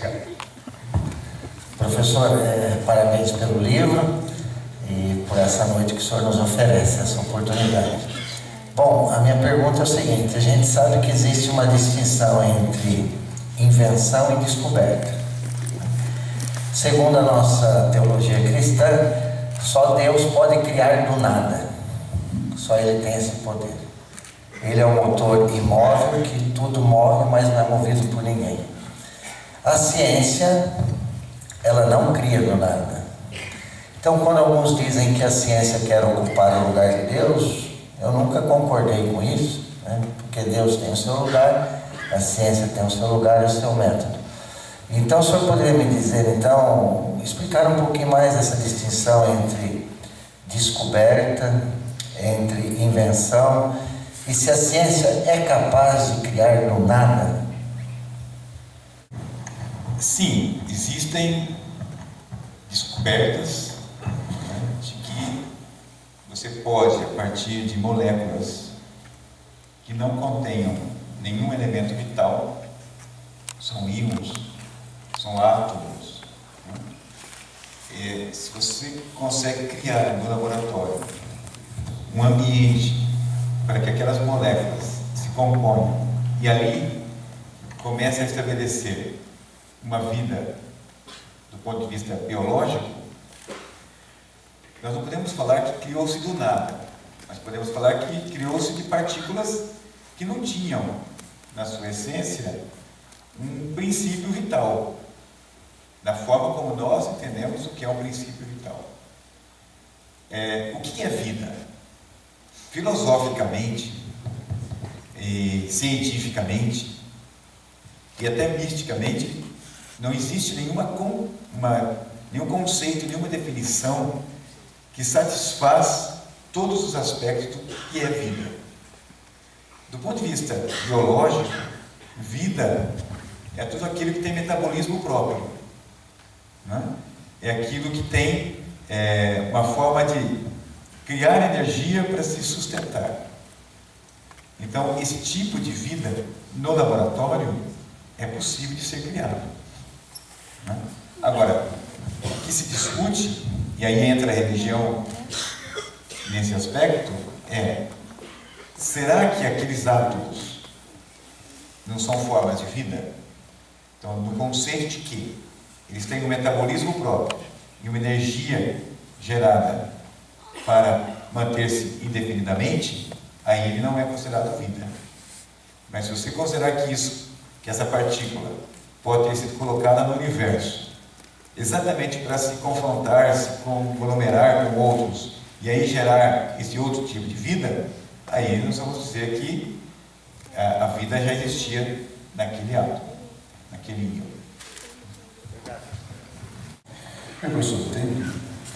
Professor, parabéns pelo livro e por essa noite que o senhor nos oferece, essa oportunidade. Bom, a minha pergunta é o seguinte: a gente sabe que existe uma distinção entre invenção e descoberta. Segundo a nossa teologia cristã, só Deus pode criar do nada. Só Ele tem esse poder. Ele é um motor imóvel que tudo move, mas não é movido por ninguém. A ciência, ela não cria do nada. Então, quando alguns dizem que a ciência quer ocupar o lugar de Deus, eu nunca concordei com isso, né? Porque Deus tem o seu lugar, a ciência tem o seu lugar e o seu método. Então, o senhor poderia me dizer, então, explicar um pouquinho mais essa distinção entre descoberta, entre invenção, e se a ciência é capaz de criar do nada? Sim, existem descobertas, né, de que você pode, a partir de moléculas que não contenham nenhum elemento vital, são íons, são átomos, né? Se você consegue criar no laboratório um ambiente para que aquelas moléculas se componham e ali comece a estabelecer uma vida do ponto de vista biológico, nós não podemos falar que criou-se do nada, mas podemos falar que criou-se de partículas que não tinham na sua essência um princípio vital, da forma como nós entendemos o que é um princípio vital. O que é vida? Filosoficamente, e cientificamente e até misticamente, não existe nenhum conceito, nenhuma definição que satisfaz todos os aspectos do que é vida. Do ponto de vista biológico, vida é tudo aquilo que tem metabolismo próprio, né? É aquilo que tem uma forma de criar energia para se sustentar. Então, esse tipo de vida no laboratório é possível de ser criado, né? Agora, o que se discute, e aí entra a religião nesse aspecto, será que aqueles átomos não são formas de vida? Então, no conceito de que eles têm um metabolismo próprio e uma energia gerada para manter-se indefinidamente, aí ele não é considerado vida. Mas se você considerar que essa partícula pode ter sido colocada no universo, exatamente para se confrontar, se conglomerar com outros, e aí gerar esse outro tipo de vida, aí nós vamos dizer que a vida já existia naquele ato, naquele íon. Bem, professor,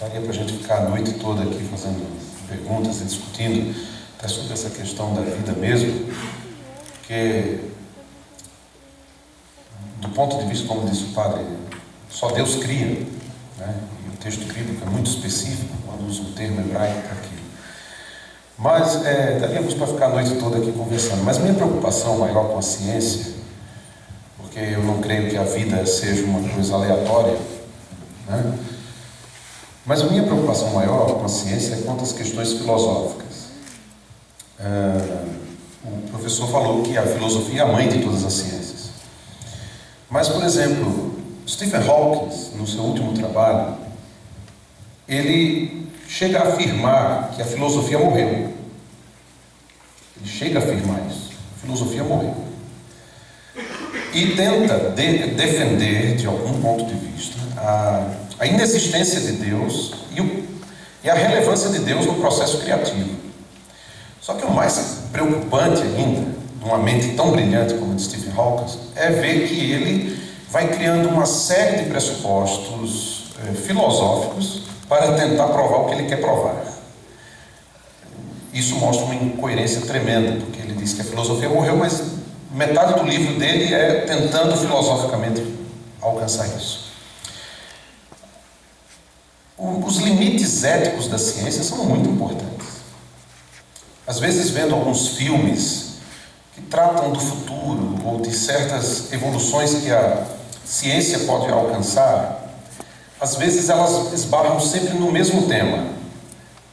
daria para a gente ficar a noite toda aqui fazendo perguntas e discutindo até sobre essa questão da vida mesmo, porque do ponto de vista, como disse o padre, só Deus cria, né? E o texto bíblico é muito específico quando usa um termo hebraico para aquilo. Mas daríamos para ficar a noite toda aqui conversando. Mas minha preocupação maior com a ciência, porque eu não creio que a vida seja uma coisa aleatória, né? Mas a minha preocupação maior com a ciência é quanto às questões filosóficas. O professor falou que a filosofia é a mãe de todas as ciências. Mas, por exemplo, Stephen Hawking, no seu último trabalho, ele chega a afirmar que a filosofia morreu. Ele chega a afirmar isso. A filosofia morreu. E tenta defender, de algum ponto de vista, a inexistência de Deus e a relevância de Deus no processo criativo. Só que o mais preocupante ainda, numa mente tão brilhante como a de Stephen Hawking, é ver que ele vai criando uma série de pressupostos filosóficos para tentar provar o que ele quer provar. Isso mostra uma incoerência tremenda, porque ele diz que a filosofia morreu, mas metade do livro dele é tentando filosoficamente alcançar isso. Os limites éticos da ciência são muito importantes. Às vezes, vendo alguns filmes que tratam do futuro ou de certas evoluções que a ciência pode alcançar, às vezes elas esbarram sempre no mesmo tema,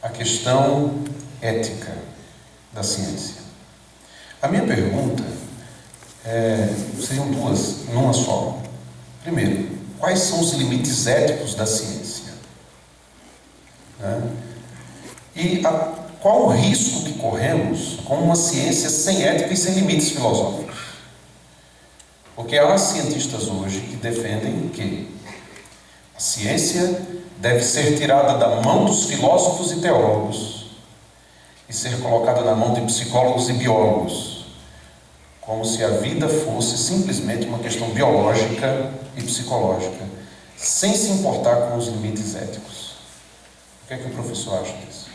a questão ética da ciência. A minha pergunta seriam duas, numa só. Primeiro, quais são os limites éticos da ciência? Né? E qual o risco que corremos com uma ciência sem ética e sem limites filosóficos? Porque há cientistas hoje que defendem que a ciência deve ser tirada da mão dos filósofos e teólogos e ser colocada na mão de psicólogos e biólogos, como se a vida fosse simplesmente uma questão biológica e psicológica, sem se importar com os limites éticos. O que é que o professor acha disso?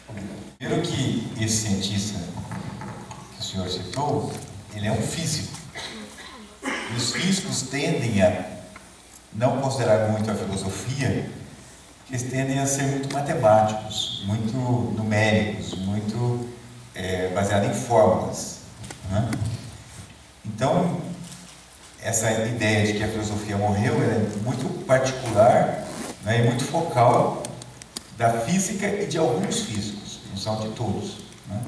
Obrigado. Primeiro que esse cientista que o senhor citou, ele é um físico. E os físicos tendem a não considerar muito a filosofia, que eles tendem a ser muito matemáticos, muito numéricos, muito baseados em fórmulas, né? Então, essa ideia de que a filosofia morreu é muito particular, né, e muito focal da física e de alguns físicos, não são de todos, né?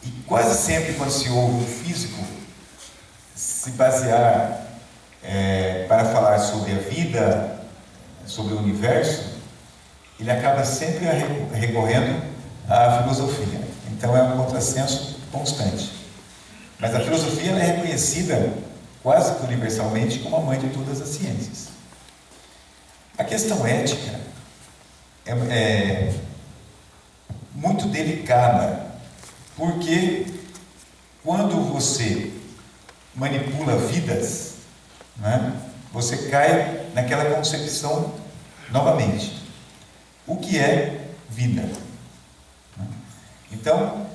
E quase sempre quando se ouve um físico se basear para falar sobre a vida, sobre o universo, ele acaba sempre recorrendo à filosofia. Então é um contrassenso constante. Mas a filosofia ela é reconhecida quase que universalmente como a mãe de todas as ciências. A questão ética é muito delicada, porque quando você manipula vidas, né, você cai naquela concepção novamente. O que é vida? Então,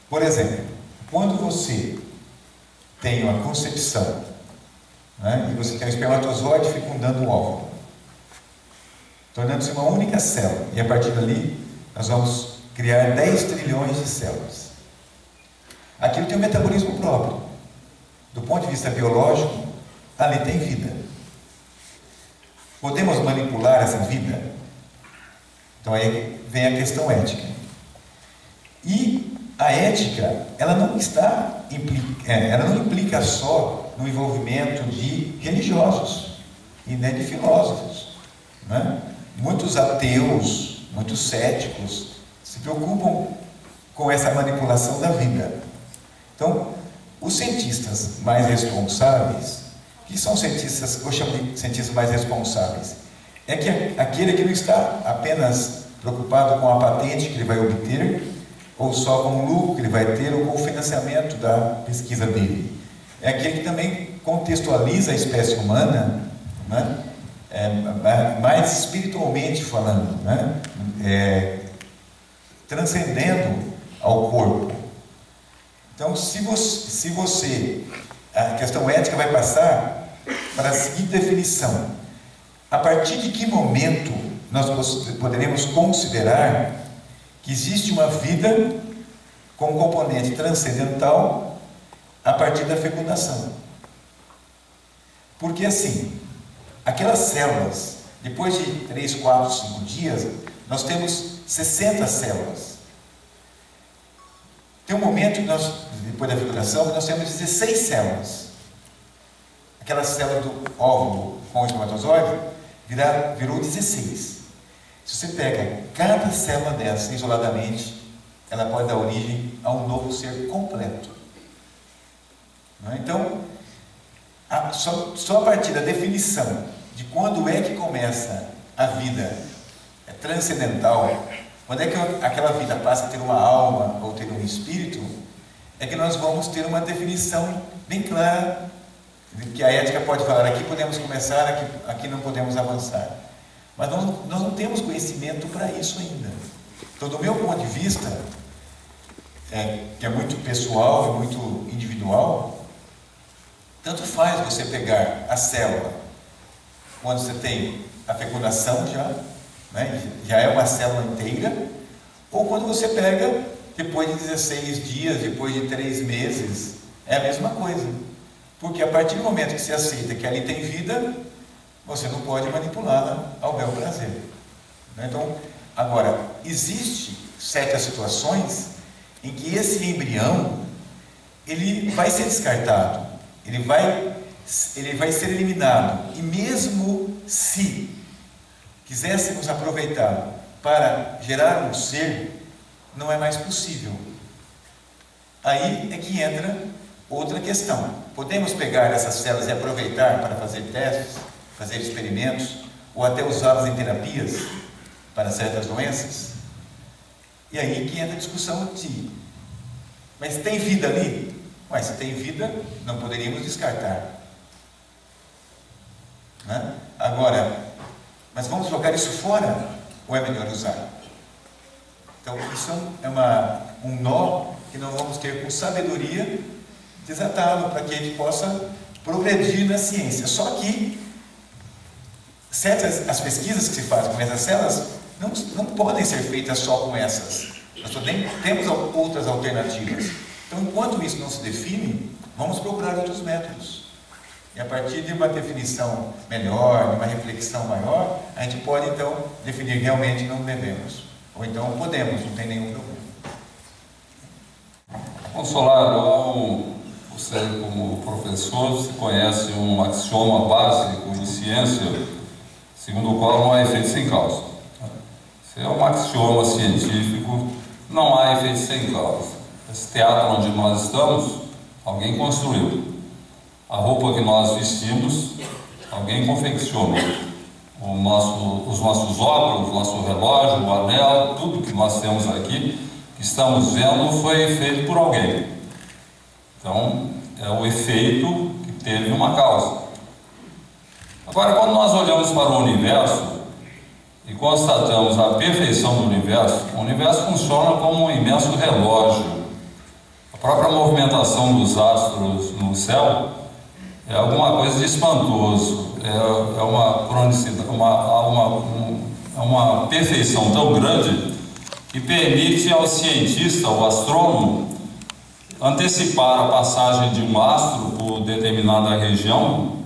por exemplo, quando você tem uma concepção, né, e você tem um espermatozoide fecundando um óvulo, tornando-se uma única célula, e a partir dali nós vamos criar 10 trilhões de células. Aquilo tem um metabolismo próprio. Do ponto de vista biológico, ali tem vida. Podemos manipular essa vida? Então aí vem a questão ética. E a ética, ela não implica só no envolvimento de religiosos e nem de filósofos, né? Muitos ateus muitos céticos se preocupam com essa manipulação da vida. Então, os cientistas mais responsáveis, que são cientistas, eu chamo de cientistas mais responsáveis, é que aquele que não está apenas preocupado com a patente que ele vai obter, ou só com o lucro que ele vai ter, ou com o financiamento da pesquisa dele. É aquele que também contextualiza a espécie humana, né? Mais espiritualmente falando, né? Transcendendo ao corpo. Então, se você, a questão ética vai passar para a seguinte definição: a partir de que momento nós poderemos considerar que existe uma vida com componente transcendental a partir da fecundação? Porque assim, aquelas células, depois de 3, 4, 5 dias, nós temos 60 células. Tem um momento, depois da fecundação, que nós temos 16 células. Aquela célula do óvulo com o espermatozoide virou 16. Se você pega cada célula dessa isoladamente, ela pode dar origem a um novo ser completo. Então, só a partir da definição de quando é que começa a vida transcendental, quando é que aquela vida passa a ter uma alma ou ter um espírito, é que nós vamos ter uma definição bem clara, que a ética pode falar: aqui podemos começar, aqui não podemos avançar. Mas nós não temos conhecimento para isso ainda. Então, do meu ponto de vista, que é muito pessoal e muito individual, tanto faz você pegar a célula quando você tem a fecundação já é uma célula inteira, ou quando você pega depois de 16 dias, depois de 3 meses, é a mesma coisa. Porque a partir do momento que você aceita que ali tem vida, você não pode manipulá-la ao bel prazer. Então, agora, existe certas situações em que esse embrião, ele vai ser descartado, ele vai ser eliminado, e mesmo se quiséssemos aproveitar para gerar um ser, não é mais possível. Aí é que entra outra questão: podemos pegar essas células e aproveitar para fazer testes, fazer experimentos, ou até usá-las em terapias para certas doenças? E aí que entra a discussão de: mas tem vida ali? Mas se tem vida, não poderíamos descartar, né? Agora, mas vamos jogar isso fora, ou é melhor usar? Então, isso é um nó que nós vamos ter com sabedoria desatá-lo, para que a gente possa progredir na ciência. Só que as pesquisas que se fazem com essas células não podem ser feitas só com essas. Nós também temos outras alternativas. Então, enquanto isso não se define, vamos procurar outros métodos. E a partir de uma definição melhor, de uma reflexão maior, a gente pode então definir realmente não devemos. Ou então podemos, não tem nenhum problema. Consolado, você como professor, você conhece um axioma básico em ciência, segundo o qual não há efeito sem causa. Esse é um axioma científico, não há efeito sem causa. Esse teatro onde nós estamos, alguém construiu. A roupa que nós vestimos, alguém confeccionou. Os nossos óculos, o nosso relógio, o anel, tudo que nós temos aqui, que estamos vendo, foi feito por alguém. Então, é o efeito que teve uma causa. Agora, quando nós olhamos para o universo e constatamos a perfeição do universo, o universo funciona como um imenso relógio. A própria movimentação dos astros no céu é alguma coisa de espantoso, é uma cronicidade, uma perfeição tão grande que permite ao cientista, ao astrônomo, antecipar a passagem de um astro por determinada região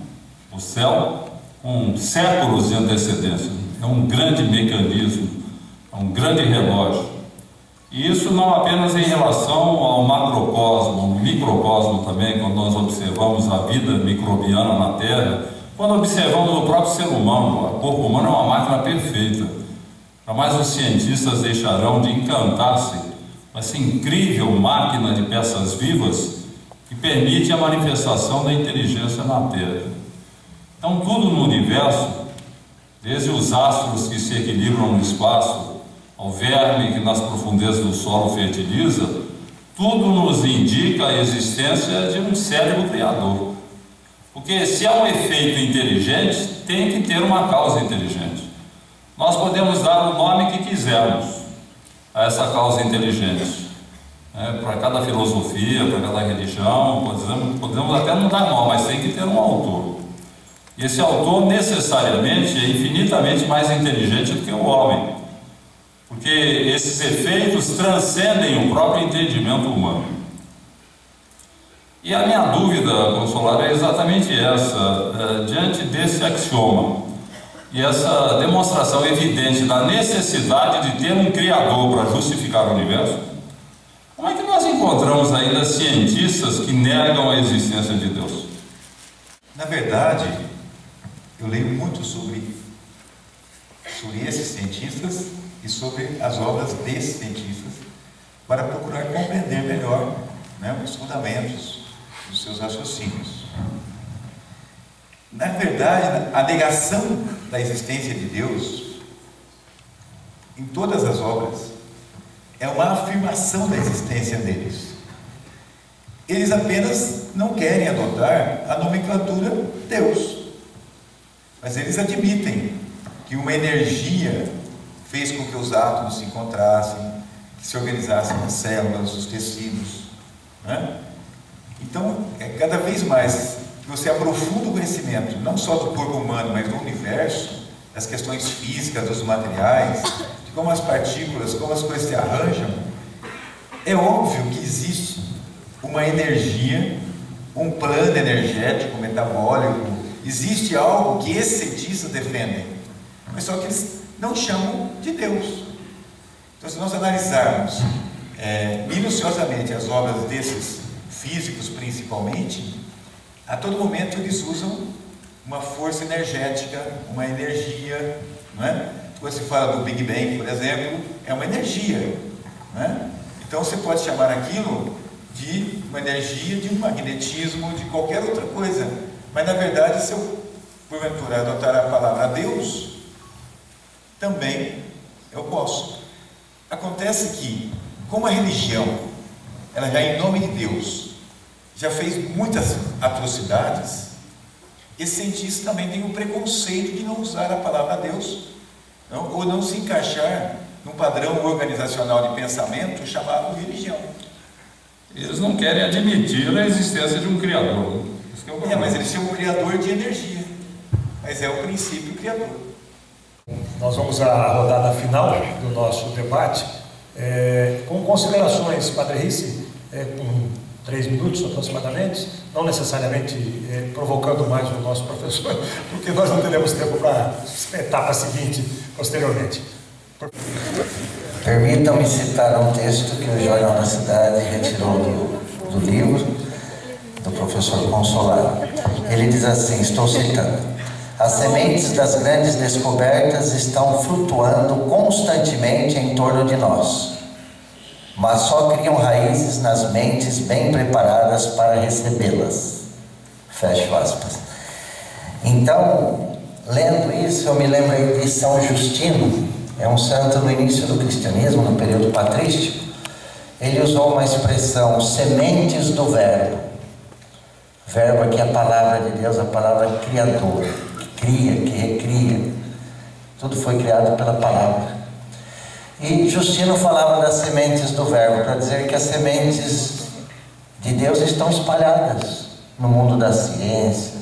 do céu com séculos de antecedência. É um grande mecanismo, é um grande relógio. E isso não apenas em relação ao macrocosmo, ao microcosmo também, quando nós observamos a vida microbiana na Terra, quando observamos o próprio ser humano. O corpo humano é uma máquina perfeita. Jamais os cientistas deixarão de encantar-se com essa incrível máquina de peças vivas que permite a manifestação da inteligência na Terra. Então, tudo no universo, desde os astros que se equilibram no espaço, ao verme que nas profundezas do solo fertiliza, tudo nos indica a existência de um cérebro criador. Porque se há um efeito inteligente, tem que ter uma causa inteligente. Nós podemos dar o nome que quisermos a essa causa inteligente. Para cada filosofia, para cada religião, podemos até não dar nome, mas tem que ter um autor. E esse autor necessariamente é infinitamente mais inteligente do que o homem, porque esses efeitos transcendem o próprio entendimento humano. E a minha dúvida, Consolar, é exatamente essa, diante desse axioma e essa demonstração evidente da necessidade de ter um Criador para justificar o universo, como é que nós encontramos ainda cientistas que negam a existência de Deus? Na verdade, eu leio muito sobre esses cientistas e sobre as obras desses cientistas para procurar compreender melhor, né, os fundamentos dos seus raciocínios. Na verdade, a negação da existência de Deus em todas as obras é uma afirmação da existência deles. Eles apenas não querem adotar a nomenclatura Deus, mas eles admitem que uma energia fez com que os átomos se encontrassem, que se organizassem as células, os tecidos, né? Então, cada vez mais que você aprofunda o conhecimento, não só do corpo humano, mas do universo, das questões físicas, dos materiais, de como as partículas, como as coisas se arranjam, é óbvio que existe uma energia, um plano energético, metabólico, existe algo que esses cientistas defendem, mas só que eles não chamam de Deus. Então, se nós analisarmos minuciosamente as obras desses físicos principalmente, a todo momento eles usam uma força energética, uma energia, não é? Quando se fala do Big Bang, por exemplo, é uma energia, não é? Então você pode chamar aquilo de uma energia, de um magnetismo, de qualquer outra coisa, mas na verdade, se eu porventura adotar a palavra Deus, também eu posso. Acontece que, como a religião, ela já em nome de Deus já fez muitas atrocidades, esse cientista também tem um preconceito de não usar a palavra Deus, não, ou não se encaixar num padrão organizacional de pensamento chamado religião. Eles não querem admitir a existência de um Criador. Isso que é o problema. Mas eles são um criador de energia, mas é o princípio criador. Nós vamos à rodada final do nosso debate, com considerações, Padre Ricci, com 3 minutos aproximadamente, não necessariamente provocando mais o nosso professor, porque nós não teremos tempo para a etapa seguinte, posteriormente. Permitam-me citar um texto que o Jornal da Cidade retirou do livro do professor Consolado. Ele diz assim, estou citando: as sementes das grandes descobertas estão flutuando constantemente em torno de nós, mas só criam raízes nas mentes bem preparadas para recebê-las. Fecho aspas. Então, lendo isso, eu me lembrei de São Justino, é um santo no início do cristianismo, no período patrístico. Ele usou uma expressão, sementes do verbo. Verbo aqui é a palavra de Deus, a palavra criadora, que cria, que recria. Tudo foi criado pela palavra. E Justino falava das sementes do verbo, para dizer que as sementes de Deus estão espalhadas no mundo da ciência,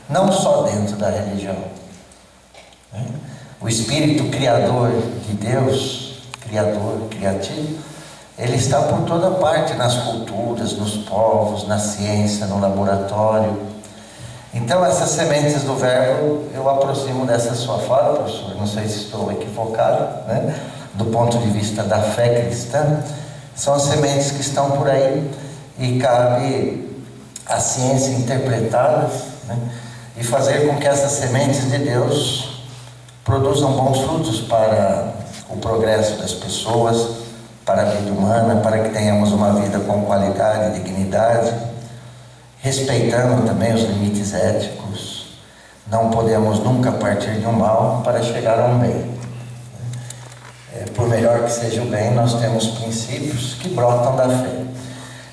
não só dentro da religião. O espírito criador de Deus, criador, criativo, ele está por toda parte, nas culturas, nos povos, na ciência, no laboratório. Então essas sementes do verbo, eu aproximo dessa sua fala, professor, não sei se estou equivocado, né? Do ponto de vista da fé cristã, são as sementes que estão por aí e cabe à ciência interpretá-las, né? E fazer com que essas sementes de Deus produzam bons frutos para o progresso das pessoas, para a vida humana, para que tenhamos uma vida com qualidade e dignidade, respeitando também os limites éticos. Não podemos nunca partir de um mal para chegar a um bem. Por melhor que seja o bem, nós temos princípios que brotam da fé.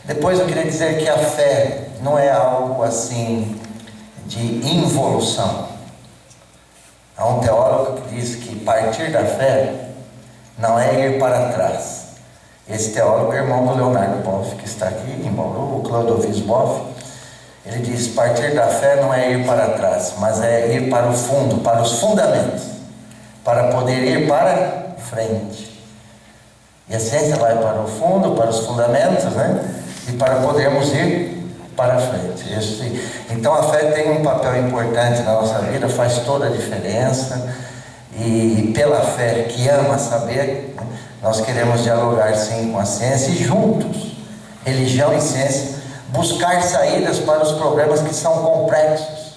Depois eu queria dizer que a fé não é algo assim de involução. Há um teólogo que diz que partir da fé não é ir para trás. Esse teólogo é irmão do Leonardo Boff, que está aqui em Bauru, o Clodovis Boff. Ele diz: partir da fé não é ir para trás, mas é ir para o fundo, para os fundamentos, para poder ir para frente. E a ciência vai para o fundo, para os fundamentos, né? E para podermos ir para frente. Então a fé tem um papel importante na nossa vida, faz toda a diferença. E pela fé que ama saber, nós queremos dialogar sim com a ciência e juntos, religião e ciência, buscar saídas para os problemas que são complexos.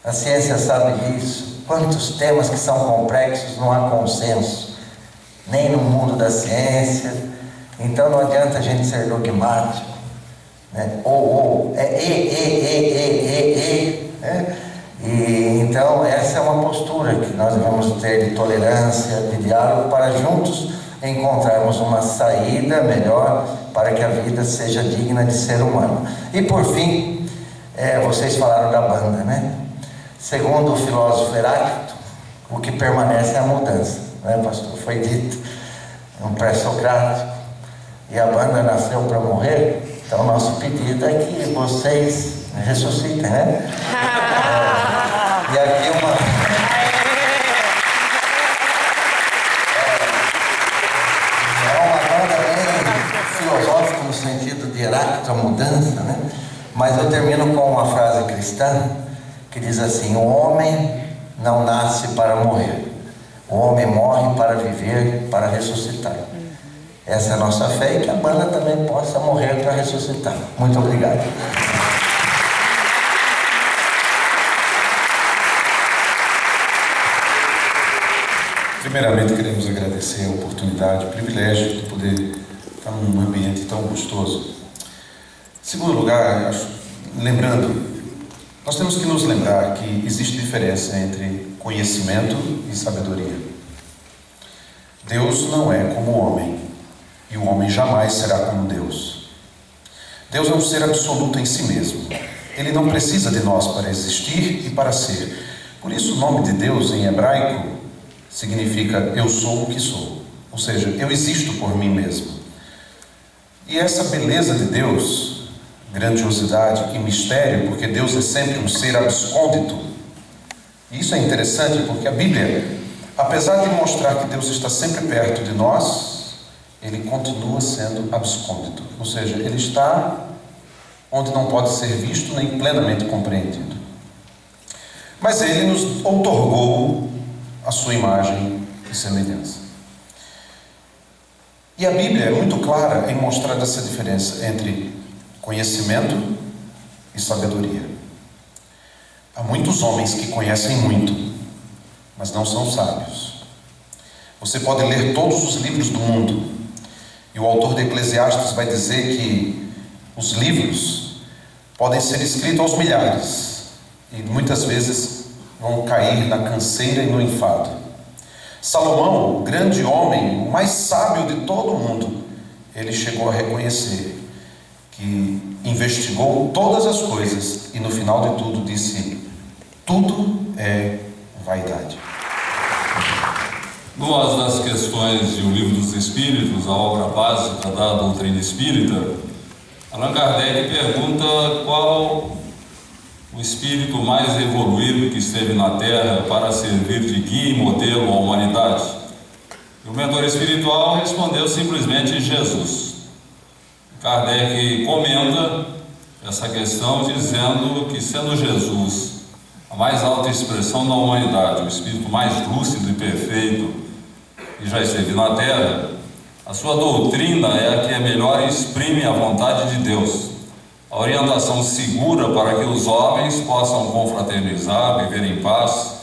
A ciência sabe disso. Quantos temas que são complexos não há consenso, nem no mundo da ciência. Então não adianta a gente ser dogmático, né? Né? E então essa é uma postura que nós devemos ter de tolerância, de diálogo, para juntos encontrarmos uma saída melhor para que a vida seja digna de ser humano. E por fim, vocês falaram da banda, né? Segundo o filósofo Heráclito, o que permanece é a mudança, né, pastor? Foi dito, um pré-socrático. E a banda nasceu para morrer, então nosso pedido é que vocês ressuscitem, né? E aqui uma banda bem filosófica no sentido de Heráclito, a mudança, né? Mas eu termino com uma frase cristã que diz assim: o homem não nasce para morrer, o homem morre para viver, para ressuscitar. Essa é a nossa fé, e que a banda também possa morrer para ressuscitar. Muito obrigado. Primeiramente, queremos agradecer a oportunidade, o privilégio de poder estar num ambiente tão gostoso. Em segundo lugar, lembrando, nós temos que nos lembrar que existe diferença entre conhecimento e sabedoria. Deus não é como o homem, e o homem jamais será como Deus. Deus é um ser absoluto em si mesmo. Ele não precisa de nós para existir e para ser. Por isso o nome de Deus em hebraico significa eu sou o que sou. Ou seja, eu existo por mim mesmo. E essa beleza de Deus, grandiosidade e mistério, porque Deus é sempre um ser abscôndito. E isso é interessante porque a Bíblia, apesar de mostrar que Deus está sempre perto de nós, ele continua sendo abscôndito, ou seja, ele está onde não pode ser visto nem plenamente compreendido. Mas ele nos outorgou a sua imagem e semelhança. E a Bíblia é muito clara em mostrar essa diferença entre conhecimento e sabedoria. Há muitos homens que conhecem muito, mas não são sábios. Você pode ler todos os livros do mundo, e o autor de Eclesiastes vai dizer que os livros podem ser escritos aos milhares, e muitas vezes vão cair na canseira e no enfado. Salomão, o grande homem, o mais sábio de todo o mundo, ele chegou a reconhecer que investigou todas as coisas e no final de tudo disse: tudo é vaidade. Duas das questões de O Livro dos Espíritos, a obra básica da doutrina espírita, Allan Kardec pergunta qual o espírito mais evoluído que esteve na Terra para servir de guia e modelo à humanidade. E o mentor espiritual respondeu simplesmente Jesus. Kardec comenta essa questão dizendo que, sendo Jesus a mais alta expressão da humanidade, o espírito mais lúcido e perfeito que já esteve na Terra, a sua doutrina é a que melhor exprime a vontade de Deus, a orientação segura para que os homens possam confraternizar, viver em paz,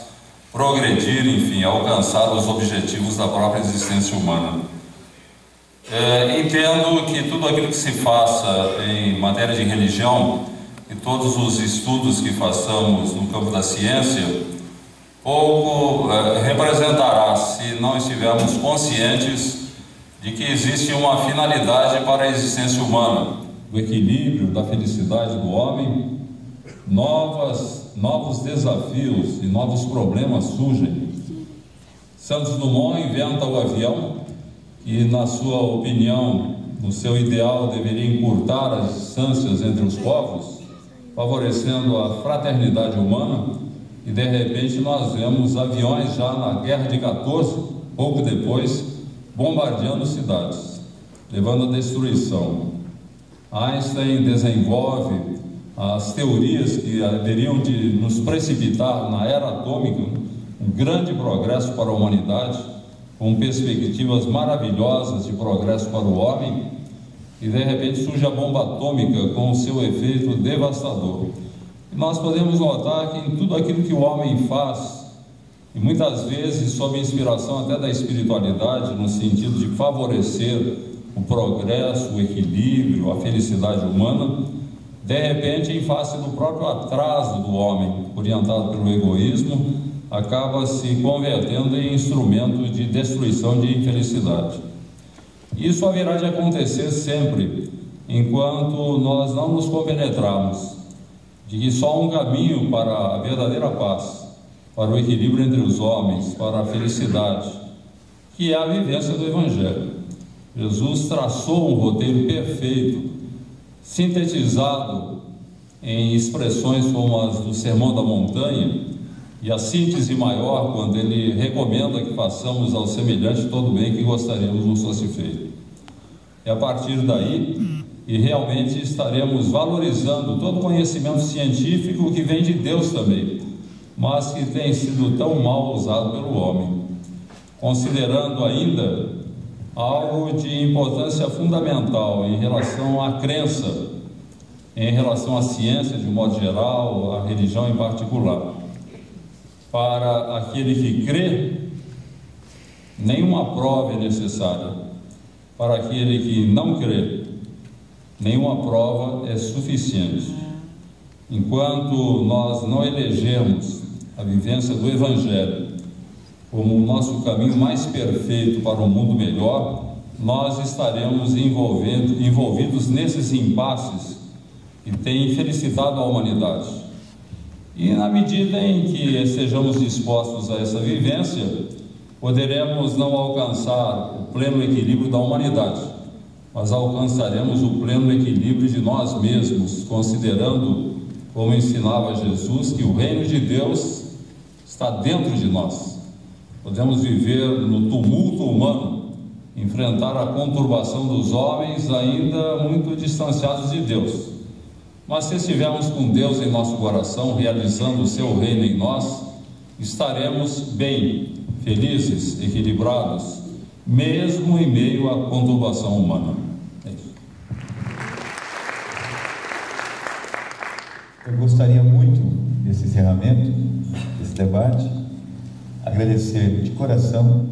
progredir, enfim, alcançar os objetivos da própria existência humana. Entendo que tudo aquilo que se faça em matéria de religião e todos os estudos que façamos no campo da ciência, pouco representará se não estivermos conscientes de que existe uma finalidade para a existência humana, do equilíbrio, da felicidade do homem. Novos desafios e novos problemas surgem. Santos Dumont inventa o avião, que, na sua opinião, no seu ideal, deveria encurtar as distâncias entre os povos, favorecendo a fraternidade humana, e de repente nós vemos aviões já na Guerra de 14, pouco depois, bombardeando cidades, levando à destruição. Einstein desenvolve as teorias que haveriam de nos precipitar na era atômica, um grande progresso para a humanidade, com perspectivas maravilhosas de progresso para o homem, e de repente surge a bomba atômica com o seu efeito devastador. E nós podemos notar que em tudo aquilo que o homem faz, e muitas vezes sob inspiração até da espiritualidade, no sentido de favorecer o progresso, o equilíbrio, a felicidade humana, de repente, em face do próprio atraso do homem, orientado pelo egoísmo, acaba se convertendo em instrumento de destruição, de infelicidade. Isso haverá de acontecer sempre, enquanto nós não nos compenetrarmos de que só um caminho para a verdadeira paz, para o equilíbrio entre os homens, para a felicidade, que é a vivência do Evangelho. Jesus traçou um roteiro perfeito, sintetizado em expressões como as do Sermão da Montanha, e a síntese maior quando ele recomenda que façamos ao semelhante todo o bem que gostaríamos nos fosse feito. É a partir daí e realmente estaremos valorizando todo o conhecimento científico que vem de Deus também, mas que tem sido tão mal usado pelo homem, considerando ainda algo de importância fundamental em relação à crença, em relação à ciência de modo geral, à religião em particular. Para aquele que crê, nenhuma prova é necessária. Para aquele que não crê, nenhuma prova é suficiente. Enquanto nós não elegermos a vivência do Evangelho como o nosso caminho mais perfeito para um mundo melhor, nós estaremos envolvidos nesses impasses que têm infelicitado a humanidade. E na medida em que estejamos dispostos a essa vivência, poderemos não alcançar o pleno equilíbrio da humanidade, mas alcançaremos o pleno equilíbrio de nós mesmos, considerando, como ensinava Jesus, que o reino de Deus está dentro de nós. Podemos viver no tumulto humano, enfrentar a conturbação dos homens ainda muito distanciados de Deus. Mas se estivermos com Deus em nosso coração, realizando o seu reino em nós, estaremos bem, felizes, equilibrados, mesmo em meio à conturbação humana. É isso. Eu gostaria muito desse encerramento, desse debate, agradecer de coração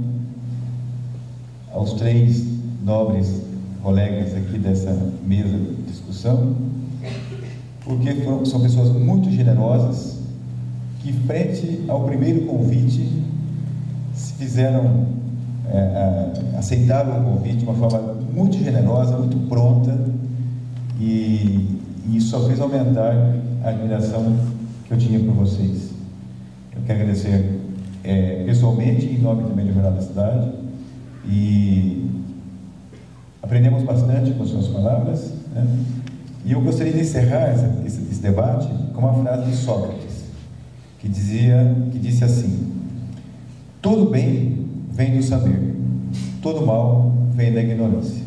aos 3 nobres colegas aqui dessa mesa de discussão, porque são pessoas muito generosas, que frente ao primeiro convite, se fizeram, aceitaram o convite de uma forma muito generosa, muito pronta, e isso só fez aumentar a admiração que eu tinha por vocês. Eu quero agradecer pessoalmente, em nome também do Jornal da Cidade, e aprendemos bastante com suas palavras, né? E eu gostaria de encerrar esse debate com uma frase de Sócrates, que disse assim: todo bem vem do saber, todo mal vem da ignorância.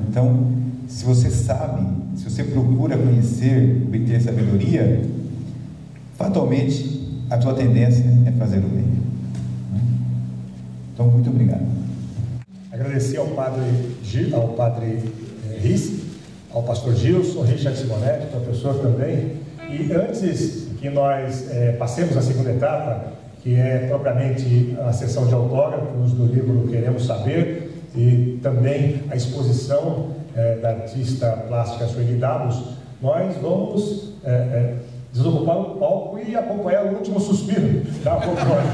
Então, se você sabe, se você procura conhecer, obter sabedoria, fatalmente a tua tendência é fazer o bem. Então, muito obrigado. Agradecer ao padre Rice, ao pastor Gilson, Richard Simonetti, professor também. E antes que nós passemos à segunda etapa, que é propriamente a sessão de autógrafos do livro Queremos Saber, e também a exposição da artista plástica Sueli Davos, nós vamos desocupar o palco e acompanhar o último suspiro da folclore.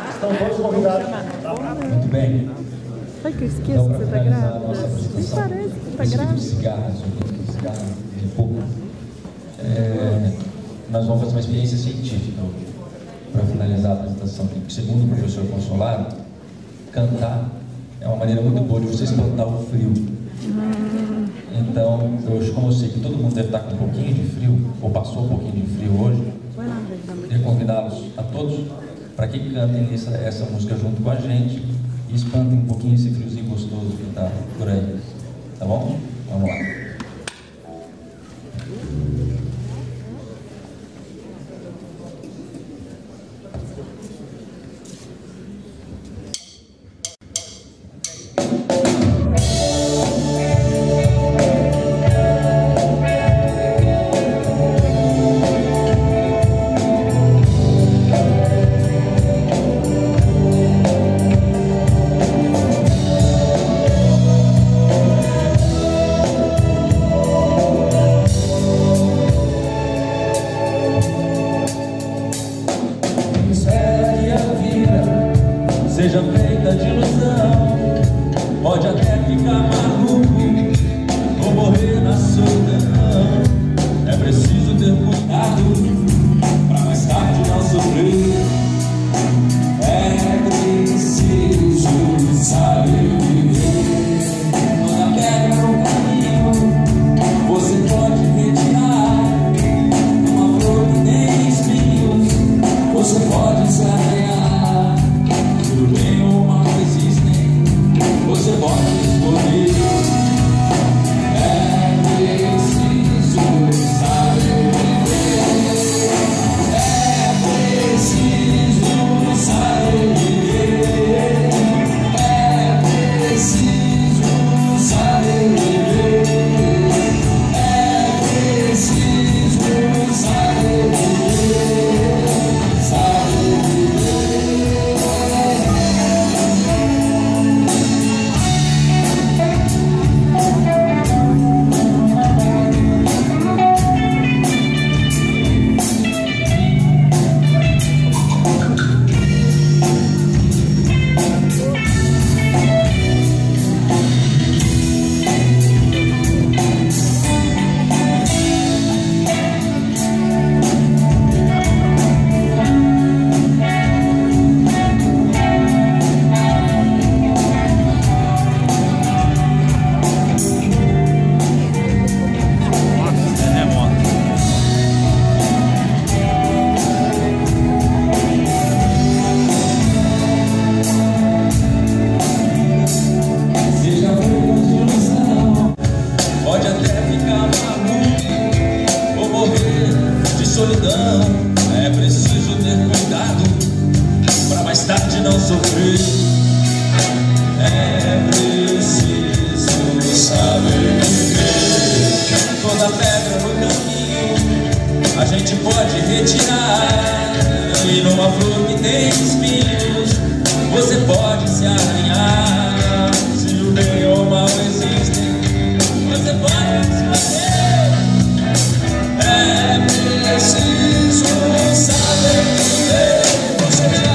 Estão todos convidados. Muito bem. Ai, que eu esqueço Então, que para você está finalizar a grávida. nossa Nem apresentação, parece que está esse tipo de grávida. cigarro de pouco, nós vamos fazer uma experiência científica hoje, para finalizar a apresentação. Que, segundo o professor Consolaro, cantar é uma maneira muito boa de você espantar o frio. Então, como eu sei que todo mundo deve estar com um pouquinho de frio, ou passou um pouquinho de frio hoje, queria convidá-los a todos para que cantem essa música junto com a gente e espantem um pouquinho esse friozinho gostoso que está por aí. Tá bom? Vamos lá. Seja feita de ilusão, pode até ficar maluco ou morrer na solidão. É preciso ter cuidado pra mais tarde não sofrer. É preciso saber viver. Toda pedra no caminho você pode retirar. Uma flor que tem espinhos você pode se arranhar. Tudo bem ou mal existem, você pode escolher. É preciso saber viver. É preciso saber viver. É preciso saber viver. É preciso saber viver. Saber viver. Seja feita de ilusão, pode até ficar maluco ou morrer de solidão. É preciso ter cuidado para mais tarde não sofrer. É preciso saber viver. Toda pedra no caminho a gente pode retirar. E numa flor que tem espinhos você pode se arranhar. Se o bem ou o mal existem, você pode escolher. É preciso saber viver. Você vai.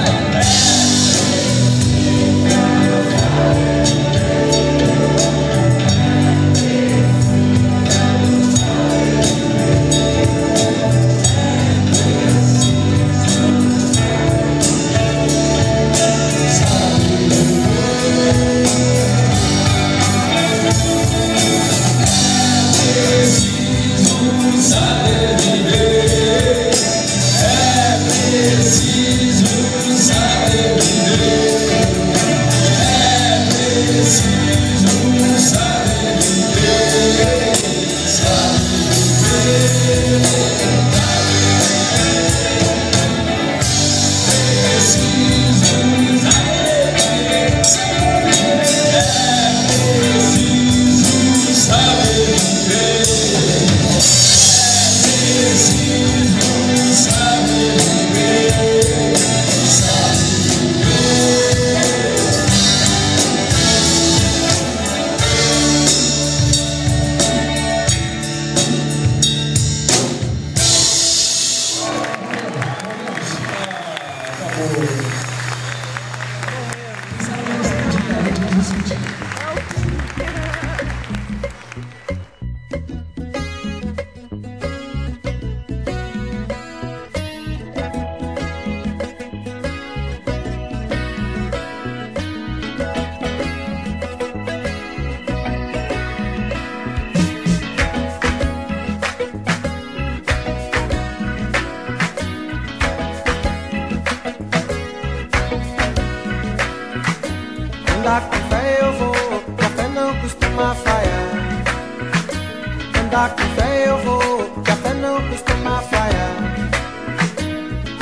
Andar com fé eu vou, que a fé não costuma falhar.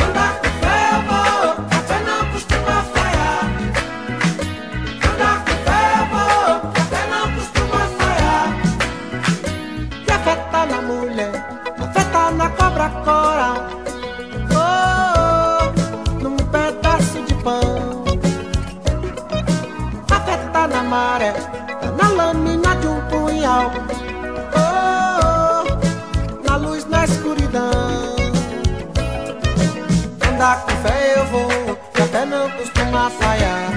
Andar com fé eu vou, que a fé não costuma falhar. Andar com fé eu vou, que a fé não costuma falhar. Que a fé tá na mulher, a fé tá na cobra coral. Oh, num pedaço de pão. A fé tá na maré, tá na lâmina de um punhal. Na escuridão. Andar com fé eu vou, que a fé não costuma falhar.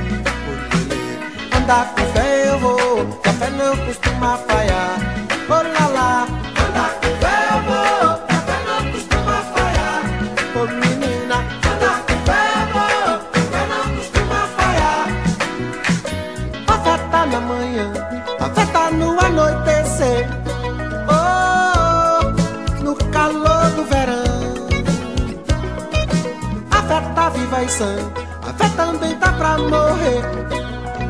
Andar com fé eu vou, que a fé não costuma falhar. Oh lá lá. Andar com fé eu vou, que a fé não costuma falhar. Oh menina. Andar com fé eu vou, que a fé não costuma falhar. A fé tá na manhã, a fé tá no anoitecer. No calor do verão, a fé tá viva e sã, a fé também tá pra morrer.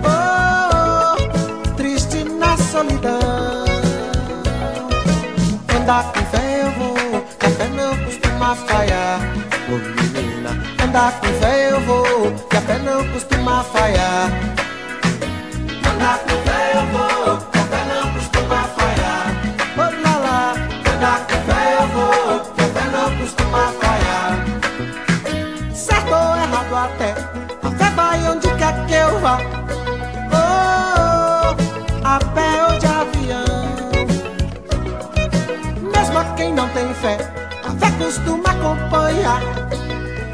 Oh, triste na solidão. Andar com fé eu vou, que a fé não costuma falhar. Oh menina, andar com fé eu vou, que a fé não costuma falhar. Andar com fé eu vou, que a fé não costuma falhar. Oh lá lá. Andar com fé eu vou, que a fé não costuma falhar. Certo ou errado até, a fé vai onde quer que eu vá. Oh, a pé ou de avião. Mesmo a quem não tem fé, a fé costuma acompanhar.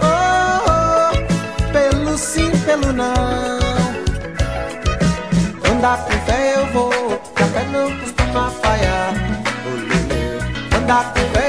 Oh, pelo sim, pelo não. Andar com fé eu vou, que a fé não costuma falhar. Andar com fé